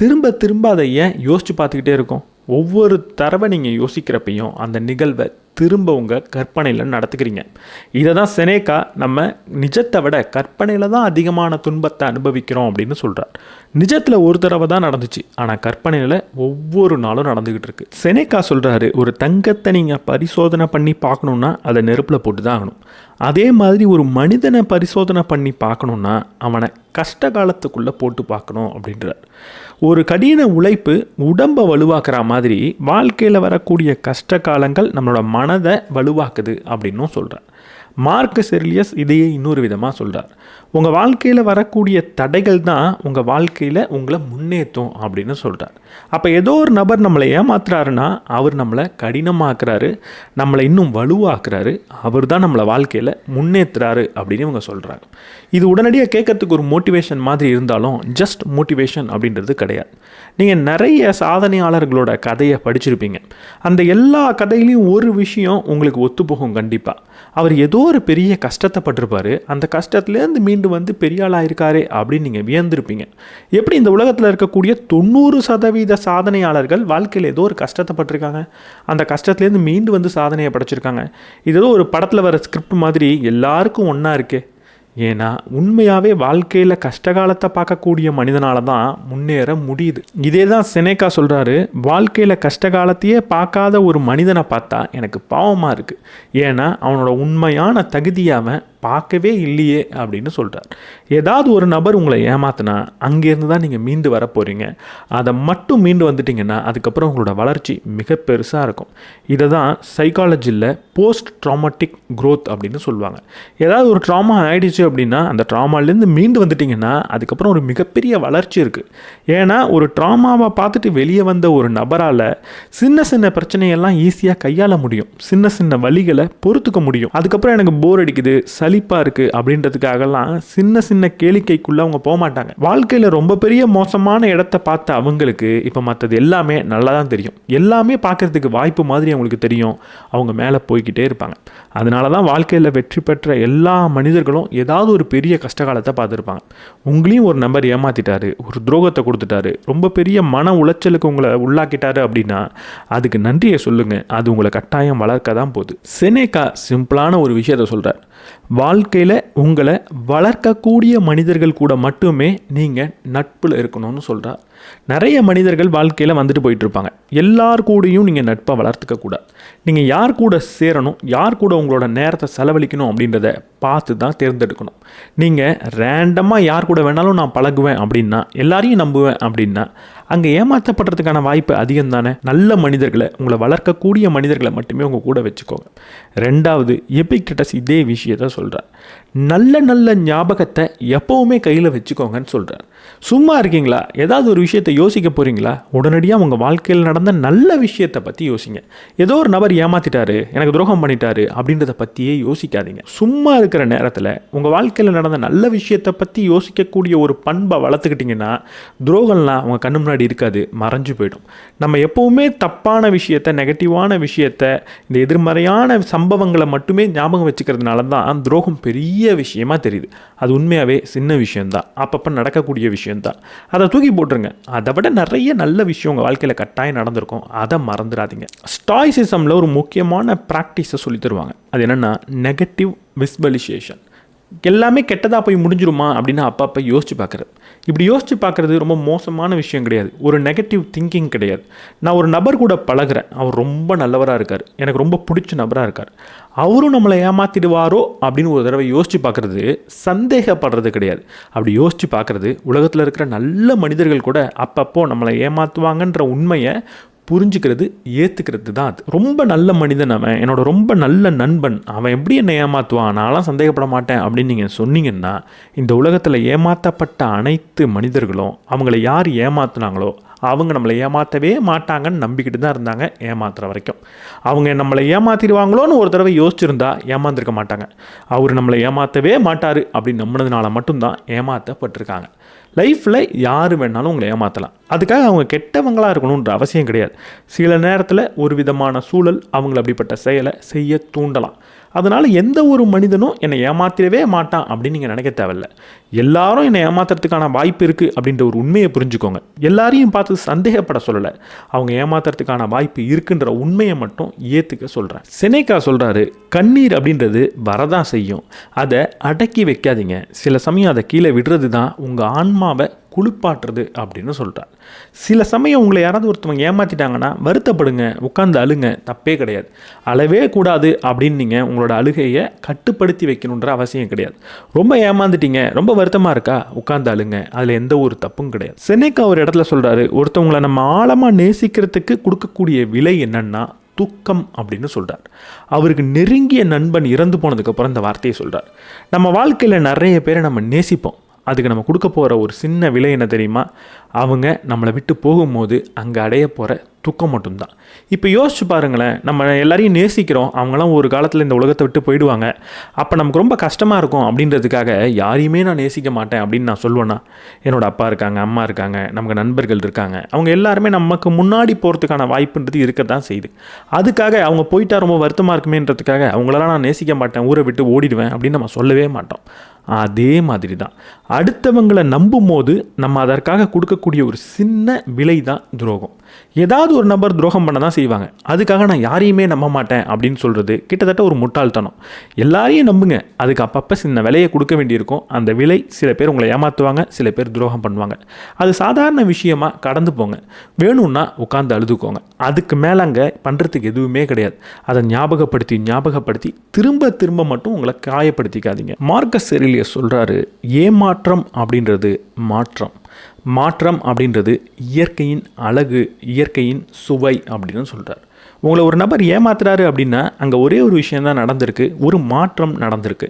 திரும்ப திரும்ப அதை ஏன் யோசித்து பார்த்துக்கிட்டே இருக்கோம்? ஒவ்வொரு தடவை நீங்கள் யோசிக்கிறப்பையும் அந்த நிகழ்வை திரும்ப உங்கள் கற்பனையில் நடத்துக்கிறீங்க. இதை தான் செனேக்கா நம்ம நிஜத்தை விட கற்பனையில் தான் அதிகமான துன்பத்தை அனுபவிக்கிறோம் அப்படின்னு சொல்கிறார். நிஜத்தில் ஒரு தடவை தான் நடந்துச்சு, ஆனால் கற்பனையில் ஒவ்வொரு நாளும் நடந்துக்கிட்டு இருக்கு. செனேக்கா சொல்கிறாரு, ஒரு தங்கத்தை நீங்கள் பரிசோதனை பண்ணி பார்க்கணுன்னா அதை நெருப்பில் போட்டு தான் ஆகணும். அதே மாதிரி ஒரு மனிதனை பரிசோதனை பண்ணி பார்க்கணுன்னா அவனை கஷ்ட காலத்துக்குள்ளே போட்டு பார்க்கணும் அப்படின்றார். ஒரு கடின உழைப்பு உடம்பை வலுவாக்குற மாதிரி வாழ்க்கையில் வரக்கூடிய கஷ்ட காலங்கள் நம்மளோட மனதை வலுவாக்குது அப்படின்னும் சொல்கிறார். மார்க்கஸ் எர்லியஸ் இதையே இன்னொரு விதமாக சொல்கிறார். உங்கள் வாழ்க்கையில் வரக்கூடிய தடைகள் தான் உங்கள் வாழ்க்கையில் உங்களை முன்னேற்றும் அப்படின்னு சொல்கிறார். அப்போ ஏதோ ஒரு நபர் நம்மளை ஏமாத்துறாருன்னா அவர் நம்மளை கடினமாக்குறாரு, நம்மளை இன்னும் வலுவாக்குறாரு, அவர் தான் நம்மளை வாழ்க்கையில் முன்னேற்றுறாரு அப்படின்னு இவங்க சொல்கிறாங்க. இது உடனடியாக கேட்கறதுக்கு ஒரு மோட்டிவேஷன் மாதிரி இருந்தாலும் ஜஸ்ட் மோட்டிவேஷன் அப்படின்றது கிடையாது. நீங்கள் நிறைய சாதனையாளர்களோட கதையை படிச்சிருப்பீங்க. அந்த எல்லா கதையிலையும் ஒரு விஷயம் உங்களுக்கு ஒத்துப்போகும் கண்டிப்பாக. அவர் ஏதோ ஒரு பெரிய கஷ்டத்தை பட்டிருப்பார், அந்த கஷ்டத்துலேருந்து மீண்டு வந்து பெரிய ஆளாயிருக்காரே அப்படின்னு நீங்கள் வியந்திருப்பீங்க. எப்படி இந்த உலகத்தில் இருக்கக்கூடிய 90% சாதனையாளர்கள் வாழ்க்கையில் ஏதோ ஒரு கஷ்டத்தை பட்டிருக்காங்க, அந்த கஷ்டத்துலேருந்து மீண்டு வந்து சாதனையை படைச்சிருக்காங்க. இது ஏதோ ஒரு படத்தில் வர ஸ்கிரிப்ட் மாதிரி எல்லாருக்கும் ஒன்றா இருக்கே. ஏன்னா உண்மையாகவே வாழ்க்கையில் கஷ்டகாலத்தை பார்க்கக்கூடிய மனிதனால தான் முன்னேற முடியுது. இதே தான் செனேக்கா சொல்கிறாரு, வாழ்க்கையில் கஷ்டகாலத்தையே பார்க்காத ஒரு மனிதனை பார்த்தா எனக்கு பாவமாக இருக்குது. ஏன்னா அவனோட உண்மையான தகுதியை அவன் பார்க்கவே இல்லையே அப்படின்னு சொல்கிறார். ஏதாவது ஒரு நபர் உங்களை ஏமாத்தினா அங்கேருந்து தான் நீங்கள் மீண்டு வர போகிறீங்க. அதை மட்டும் மீண்டு வந்துட்டிங்கன்னா அதுக்கப்புறம் உங்களோட வளர்ச்சி மிக பெருசாக இருக்கும். இதை தான் சைக்காலஜியில் போஸ்ட் ட்ராமாட்டிக் க்ரோத் அப்படின்னு சொல்லுவாங்க. ஏதாவது ஒரு ட்ராமா ஆகிடுச்சு அப்படின்னா அந்த ட்ராமாலேருந்து மீண்டு வந்துட்டிங்கன்னா அதுக்கப்புறம் ஒரு மிகப்பெரிய வளர்ச்சி இருக்குது. ஏன்னா ஒரு ட்ராமாவை பார்த்துட்டு வெளியே வந்த ஒரு நபரால் சின்ன சின்ன பிரச்சனையெல்லாம் ஈஸியாக கையாள முடியும், சின்ன சின்ன வழிகளை பொறுத்துக்க முடியும். அதுக்கப்புறம் எனக்கு போர் அடிக்குது, சலிப்பாக இருக்குது அப்படின்றதுக்காகலாம் சின்ன சின்ன கேளிக்கைக்குள்ளே அவங்க போக மாட்டாங்க. வாழ்க்கையில் ரொம்ப பெரிய மோசமான இடத்த பார்த்த அவங்களுக்கு இப்போ மற்றது எல்லாமே நல்லா தான் தெரியும், எல்லாமே பார்க்குறதுக்கு வாய்ப்பு மாதிரி அவங்களுக்கு தெரியும். அவங்க மேலே போய்கிட்டே இருப்பாங்க. அதனால தான் வாழ்க்கையில் வெற்றி பெற்ற எல்லா மனிதர்களும் ஏதாவது ஒரு பெரிய கஷ்டகாலத்தை பார்த்துருப்பாங்க. உங்களையும் ஒரு நபர் ஏமாற்றிட்டாரு, ஒரு துரோகத்தை கொடுத்துட்டாரு, ரொம்ப பெரிய மன உளைச்சலுக்கு உங்களை உள்ளாக்கிட்டாரு அப்படின்னா அதுக்கு நன்றியை சொல்லுங்கள், அது உங்களை கட்டாயம் வளர்க்க தான் போகுது. செனேக்கா சிம்பிளான ஒரு விஷயத்தை சொல்கிறார், வாழ்க்கையில் உங்களை வளர்க்கக்கூடிய மனிதர்கள் கூட மட்டுமே நீங்கள் நட்பில் இருக்கணும்னு சொல்கிறார். நிறைய மனிதர்கள் வாழ்க்கையில் வந்துட்டு போயிட்டுருப்பாங்க, எல்லார் கூடயும் நீங்கள் நட்பை வளர்த்துக்கக்கூடாது. நீங்கள் யார் கூட சேரணும், யார் கூட உங்களோட நேரத்தை செலவழிக்கணும் அப்படின்றத பார்த்து தான் தேர்ந்தெடுக்கணும். நீங்கள் ரேண்டமாக யார் கூட வேணாலும் நான் பழகுவேன் அப்படின்னா, எல்லாரையும் நம்புவேன் அப்படின்னா அங்கே ஏமாற்றப்படுறதுக்கான வாய்ப்பு அதிகம் தானே. நல்ல மனிதர்களை, உங்களை வளர்க்கக்கூடிய மனிதர்களை மட்டுமே உங்கள் கூட வச்சுக்கோங்க. ரெண்டாவது, எபிக்டஸ் இதே விஷயத்த சொல்கிறார், நல்ல நல்ல ஞாபகத்தை எப்போவுமே கையில் வச்சுக்கோங்கன்னு சொல்கிறார். சும்மா இருக்கீங்களா, ஏதாவது ஒரு விஷயத்தை யோசிக்க போகிறீங்களா, உடனடியாக உங்கள் வாழ்க்கையில் நடந்த நல்ல விஷயத்தை பற்றி யோசிங்க. ஏதோ ஒரு நபர் ஏமாற்றிட்டாரு, எனக்கு துரோகம் பண்ணிட்டாரு அப்படின்றத பற்றியே யோசிக்காதீங்க. சும்மா இருக்கிற நேரத்தில் உங்கள் வாழ்க்கையில் நடந்த நல்ல விஷயத்தை பற்றி யோசிக்கக்கூடிய ஒரு பண்பை வளர்த்துக்கிட்டிங்கன்னா துரோகம்லாம் உங்கள் கண்ணு முன்னாடி இருக்காது, மறைஞ்சு போயிடும். நம்ம எப்போவுமே தப்பான விஷயத்தை, நெகட்டிவான விஷயத்தை, இந்த எதிர்மறையான சம்பவங்களை மட்டுமே ஞாபகம் வச்சுக்கிறதுனால தான் துரோகம் பெரிய விஷயமா தெரியுது. அது உண்மையாகவே சின்ன விஷயந்தான், அப்பப்போ நடக்கக்கூடிய விஷயந்தான். அதை தூக்கி போட்டுருங்க. அதை விட நிறைய நல்ல விஷயம் உங்கள் வாழ்க்கையில் கட்டாயம் நடந்திருக்கும். அதை மறந்துடாதீங்க. ஸ்டாய்சிசமில் ஒரு முக்கியமான ப்ராக்டிஸை சொல்லி தருவாங்க. அது என்னென்னா நெகட்டிவ் விஸ்வலைசேஷன். எல்லாமே கெட்டதாக போய் முடிஞ்சிருமா அப்படின்னு அப்பப்போ யோசிச்சு பார்க்குறது. இப்படி யோசிச்சு பார்க்குறது ரொம்ப மோசமான விஷயம் கிடையாது, ஒரு நெகட்டிவ் திங்கிங் கிடையாது. நான் ஒரு நபர் கூட பழகிறேன், அவர் ரொம்ப நல்லவராக இருக்கார், எனக்கு ரொம்ப பிடிச்ச நபராக இருக்கார், அவரும் நம்மளை ஏமாற்றிடுவாரோ அப்படின்னு ஒரு தடவை யோசித்து பார்க்குறது சந்தேகப்படுறது கிடையாது. அப்படி யோசித்து பார்க்குறது உலகத்தில் இருக்கிற நல்ல மனிதர்கள் கூட அப்பப்போ நம்மளை ஏமாற்றுவாங்கன்ற உண்மையை புரிஞ்சுக்கிறது, ஏற்றுக்கிறது தான் அது. ரொம்ப நல்ல மனிதன் அவன், என்னோட ரொம்ப நல்ல நண்பன், அவன் எப்படி என்னை ஏமாற்றுவான், நான்லாம் சந்தேகப்பட மாட்டேன் அப்படின்னு நீங்கள் சொன்னீங்கன்னா, இந்த உலகத்தில் ஏமாற்றப்பட்ட அனைத்து மனிதர்களும் அவங்கள யார் ஏமாத்துனாங்களோ அவங்க நம்மளை ஏமாற்றவே மாட்டாங்கன்னு நம்பிக்கிட்டு தான் இருந்தாங்க ஏமாத்துற வரைக்கும். அவங்க நம்மளை ஏமாற்றிடுவாங்களோன்னு ஒரு தடவை யோசிச்சிருந்தா ஏமாந்துருக்க மாட்டாங்க. அவர் நம்மளை ஏமாற்றவே மாட்டார் அப்படின்னு நம்பினதுனால மட்டும்தான் ஏமாற்றப்பட்டிருக்காங்க. லைஃப்பில் யார் வேணாலும் உங்களை ஏமாற்றலாம். அதுக்காக அவங்க கெட்டவங்களாக இருக்கணுன்ற அவசியம் கிடையாது. சில நேரத்தில் ஒரு விதமான சூழல் அவங்கள அப்படிப்பட்ட செயலை செய்ய தூண்டலாம். அதனால் எந்த ஒரு மனிதனும் என்னை ஏமாற்றிடவே மாட்டான் அப்படின்னு நீங்கள் நினைக்க தேவையில்ல. எல்லாரும் என்னை ஏமாத்துறதுக்கான வாய்ப்பு இருக்குது அப்படின்ற ஒரு உண்மையை புரிஞ்சுக்கோங்க. எல்லாரையும் பார்த்து சந்தேகப்பட சொல்லலை, அவங்க ஏமாத்துறதுக்கான வாய்ப்பு இருக்குன்ற உண்மையை மட்டும் ஏற்றுக்க சொல்கிறேன். செனேக்கா சொல்கிறாரு, கண்ணீர் அப்படின்றது வரதான் செய்யும், அதை அடக்கி வைக்காதீங்க, சில சமயம் அதை கீழே விடுறது தான் உங்கள் ஆன்மாவை குளிப்பாட்டுறது அப்படின்னு சொல்கிறார். சில சமயம் உங்களை யாராவது ஒருத்தவங்க ஏமாற்றிட்டாங்கன்னா வருத்தப்படுங்க, உட்காந்து அழுங்க, தப்பே கிடையாது. அழவே கூடாது அப்படின்னு நீங்கள் உங்களோட அழுகையை கட்டுப்படுத்தி வைக்கணுன்ற அவசியம் கிடையாது. ரொம்ப ஏமாந்துட்டீங்க, ரொம்ப வருத்தமாக இருக்கா, உட்காந்து அழுங்க, அதில் எந்த ஒரு தப்பும் கிடையாது. செனேக்கா ஒரு இடத்துல சொல்கிறாரு, ஒருத்தவங்களை நம்ம ஆழமாக நேசிக்கிறதுக்கு கொடுக்கக்கூடிய விலை என்னன்னா துக்கம் அப்படின்னு சொல்கிறார். அவருக்கு நெருங்கிய நண்பன் இறந்து போனதுக்கப்புறம் இந்த வார்த்தையை சொல்கிறார். நம்ம வாழ்க்கையில் நிறைய பேரை நம்ம நேசிப்போம், அதுக்கு நம்ம கொடுக்க போகிற ஒரு சின்ன விலை என்ன தெரியுமா? அவங்க நம்மளை விட்டு போகும்போது அங்கே அடைய போகிற துக்கம் மட்டும்தான். இப்போ யோசிச்சு பாருங்களேன், நம்ம எல்லாரையும் நேசிக்கிறோம், அவங்களாம் ஒரு காலத்தில் இந்த உலகத்தை விட்டு போயிடுவாங்க, அப்போ நமக்கு ரொம்ப கஷ்டமாக இருக்கும். அப்படின்றதுக்காக யாரையுமே நான் நேசிக்க மாட்டேன் அப்படின்னு நான் சொல்லுவேன்னா? என்னோடய அப்பா இருக்காங்க, அம்மா இருக்காங்க, நமக்கு நண்பர்கள் இருக்காங்க, அவங்க எல்லாருமே நமக்கு முன்னாடி போகிறதுக்கான வாய்ப்புன்றது இருக்க தான் செய்யுது. அதுக்காக அவங்க போயிட்டா ரொம்ப வருத்தமாக இருக்குமேன்றதுக்காக அவங்களெல்லாம் நான் நேசிக்க மாட்டேன், ஊரை விட்டு ஓடிடுவேன் அப்படின்னு நம்ம சொல்லவே மாட்டோம். அதே மாதிரி தான் அடுத்தவங்களை நம்பும் போது நம்ம அதற்காக கொடுக்கக்கூடிய ஒரு சின்ன விலை தான் துரோகம். ஏதாவது ஒரு நபர் துரோகம் பண்ண தான் செய்வாங்க, அதுக்காக நான் யாரையுமே நம்ப மாட்டேன் அப்படின்னு சொல்கிறது கிட்டத்தட்ட ஒரு முட்டாள்தனம். எல்லாரையும் நம்புங்க, அதுக்கு அப்பப்போ சின்ன விலையை கொடுக்க வேண்டியிருக்கும். அந்த விலை சில பேர் உங்களை ஏமாற்றுவாங்க, சில பேர் துரோகம் பண்ணுவாங்க. அது சாதாரண விஷயமாக கடந்து போங்க. வேணும்னா உட்காந்து அழுதுக்கோங்க, அதுக்கு மேலே அங்கே பண்ணுறதுக்கு எதுவுமே கிடையாது. அதை ஞாபகப்படுத்தி திரும்ப திரும்ப மட்டும் உங்களை காயப்படுத்திக்காதீங்க. மார்க்கஸ் எரிலியஸ் சொல்கிறாரு, ஏமாற்றம் அப்படின்றது மாற்றம் அப்படின்றது இயற்கையின் அழகு, இயற்கையின் சுவை அப்படின்னு சொல்கிறார். உங்களை ஒரு நபர் ஏமாத்துறாரு அப்படின்னா அங்கே ஒரே ஒரு விஷயந்தான் நடந்திருக்கு, ஒரு மாற்றம் நடந்திருக்கு.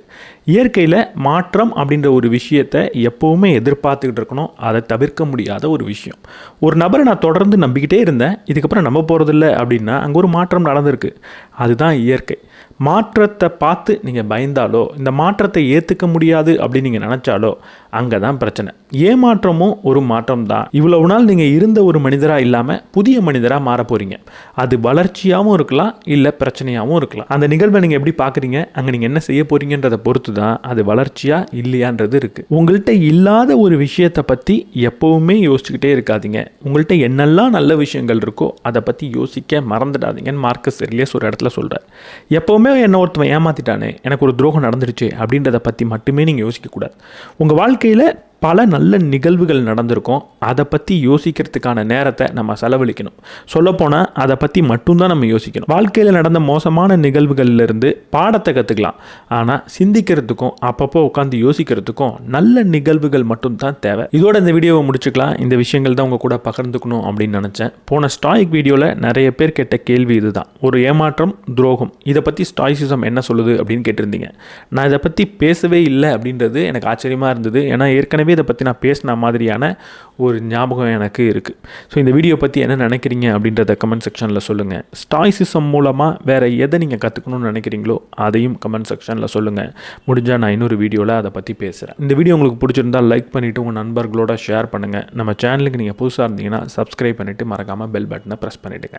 இயற்கையில் மாற்றம் அப்படின்ற ஒரு விஷயத்தை எப்போவுமே எதிர்பார்த்துக்கிட்டு இருக்கணும், அதை தவிர்க்க முடியாத ஒரு விஷயம். ஒரு நபரை நான் தொடர்ந்து நம்பிக்கிட்டே இருந்தேன், இதுக்கப்புறம் நம்ப போகிறதில்ல அப்படின்னா அங்கே ஒரு மாற்றம் நடந்திருக்கு. அதுதான் இயற்கை. மாற்றத்தை பார்த்து நீங்கள் பயந்தாலோ, இந்த மாற்றத்தை ஏற்றுக்க முடியாது அப்படின்னு நீங்கள் நினச்சாலோ அங்கே தான் பிரச்சனை. ஏமாற்றமும் ஒரு மாற்றம் தான். இவ்வளவு நாள் நீங்கள் இருந்த ஒரு மனிதராக இல்லாமல் புதிய மனிதராக மாற போகிறீங்க. அது வளர்ச்சியாகவும் இருக்கலாம், இல்லை பிரச்சனையாகவும் இருக்கலாம். அந்த நிகழ்வை நீங்கள் எப்படி பார்க்குறீங்க, அங்கே நீங்கள் என்ன செய்ய போகிறீங்கன்றதை பொறுத்து தான் அது வளர்ச்சியா இல்லையான்றது இருக்குது. உங்கள்கிட்ட இல்லாத ஒரு விஷயத்தை பற்றி எப்போவுமே யோசிச்சுக்கிட்டே இருக்காதீங்க. உங்கள்கிட்ட என்னெல்லாம் நல்ல விஷயங்கள் இருக்கோ அதை பற்றி யோசிக்க மறந்துடாதீங்கன்னு மார்க்கஸ் எரிலியஸ் ஒரு இடத்துல சொல்கிறார். எப்போவுமே என்ன ஒருத்தவன் ஏமாற்றிட்டானே, எனக்கு ஒரு துரோகம் நடந்துருச்சு அப்படின்றத பற்றி மட்டுமே நீங்கள் யோசிக்கக்கூடாது. உங்கள் வாழ்க்கையில் பல நல்ல நிகழ்வுகள் நடந்திருக்கும், அதை பற்றி யோசிக்கிறதுக்கான நேரத்தை நம்ம செலவழிக்கணும். சொல்லப்போனால் அதை பற்றி மட்டும்தான் நம்ம யோசிக்கணும். வாழ்க்கையில் நடந்த மோசமான நிகழ்வுகள்லேருந்து பாடத்தை கற்றுக்கலாம், ஆனால் சிந்திக்கிறதுக்கும் அப்பப்போ உட்காந்து யோசிக்கிறதுக்கும் நல்ல நிகழ்வுகள் மட்டும்தான் தேவை. இதோட இந்த வீடியோவை முடிச்சுக்கலாம். இந்த விஷயங்கள் தான் உங்கள் கூட பகிர்ந்துக்கணும் அப்படின்னு நினச்சேன். போன ஸ்டாயிக் வீடியோவில் நிறைய பேர் கேட்ட கேள்வி இதுதான், ஒரு ஏமாற்றம், துரோகம், இதை பற்றி ஸ்டாய்சிசம் என்ன சொல்லுது அப்படின்னு கேட்டிருந்தீங்க. நான் இதை பற்றி பேசவே இல்லை அப்படின்றது எனக்கு ஆச்சரியமாக இருந்தது. ஏன்னா ஏற்கனவே இதை பற்றி நான் பேசின மாதிரியான ஒரு ஞாபகம் எனக்கு இருக்குது. ஸோ இந்த வீடியோ பற்றி என்ன நினைக்கிறீங்க அப்படின்றத கமெண்ட் செக்ஷனில் சொல்லுங்கள். ஸ்டாய்சிசம் மூலமாக வேறு எதை நீங்கள் கற்றுக்கணும்னு நினைக்கிறீங்களோ அதையும் கமெண்ட் செக்ஷனில் சொல்லுங்கள். முடிஞ்சால் நான் இன்னொரு வீடியோவில் அதை பற்றி பேசுகிறேன். இந்த வீடியோ உங்களுக்கு பிடிச்சிருந்தால் லைக் பண்ணிவிட்டு உங்கள் நண்பர்களோட ஷேர் பண்ணுங்கள். நம்ம சேனலுக்கு நீங்கள் புதுசாக இருந்தீங்கன்னா சப்ஸ்கிரைப் பண்ணிவிட்டு மறக்காமல் பெல் பட்டனை ப்ரெஸ் பண்ணிவிடுங்க.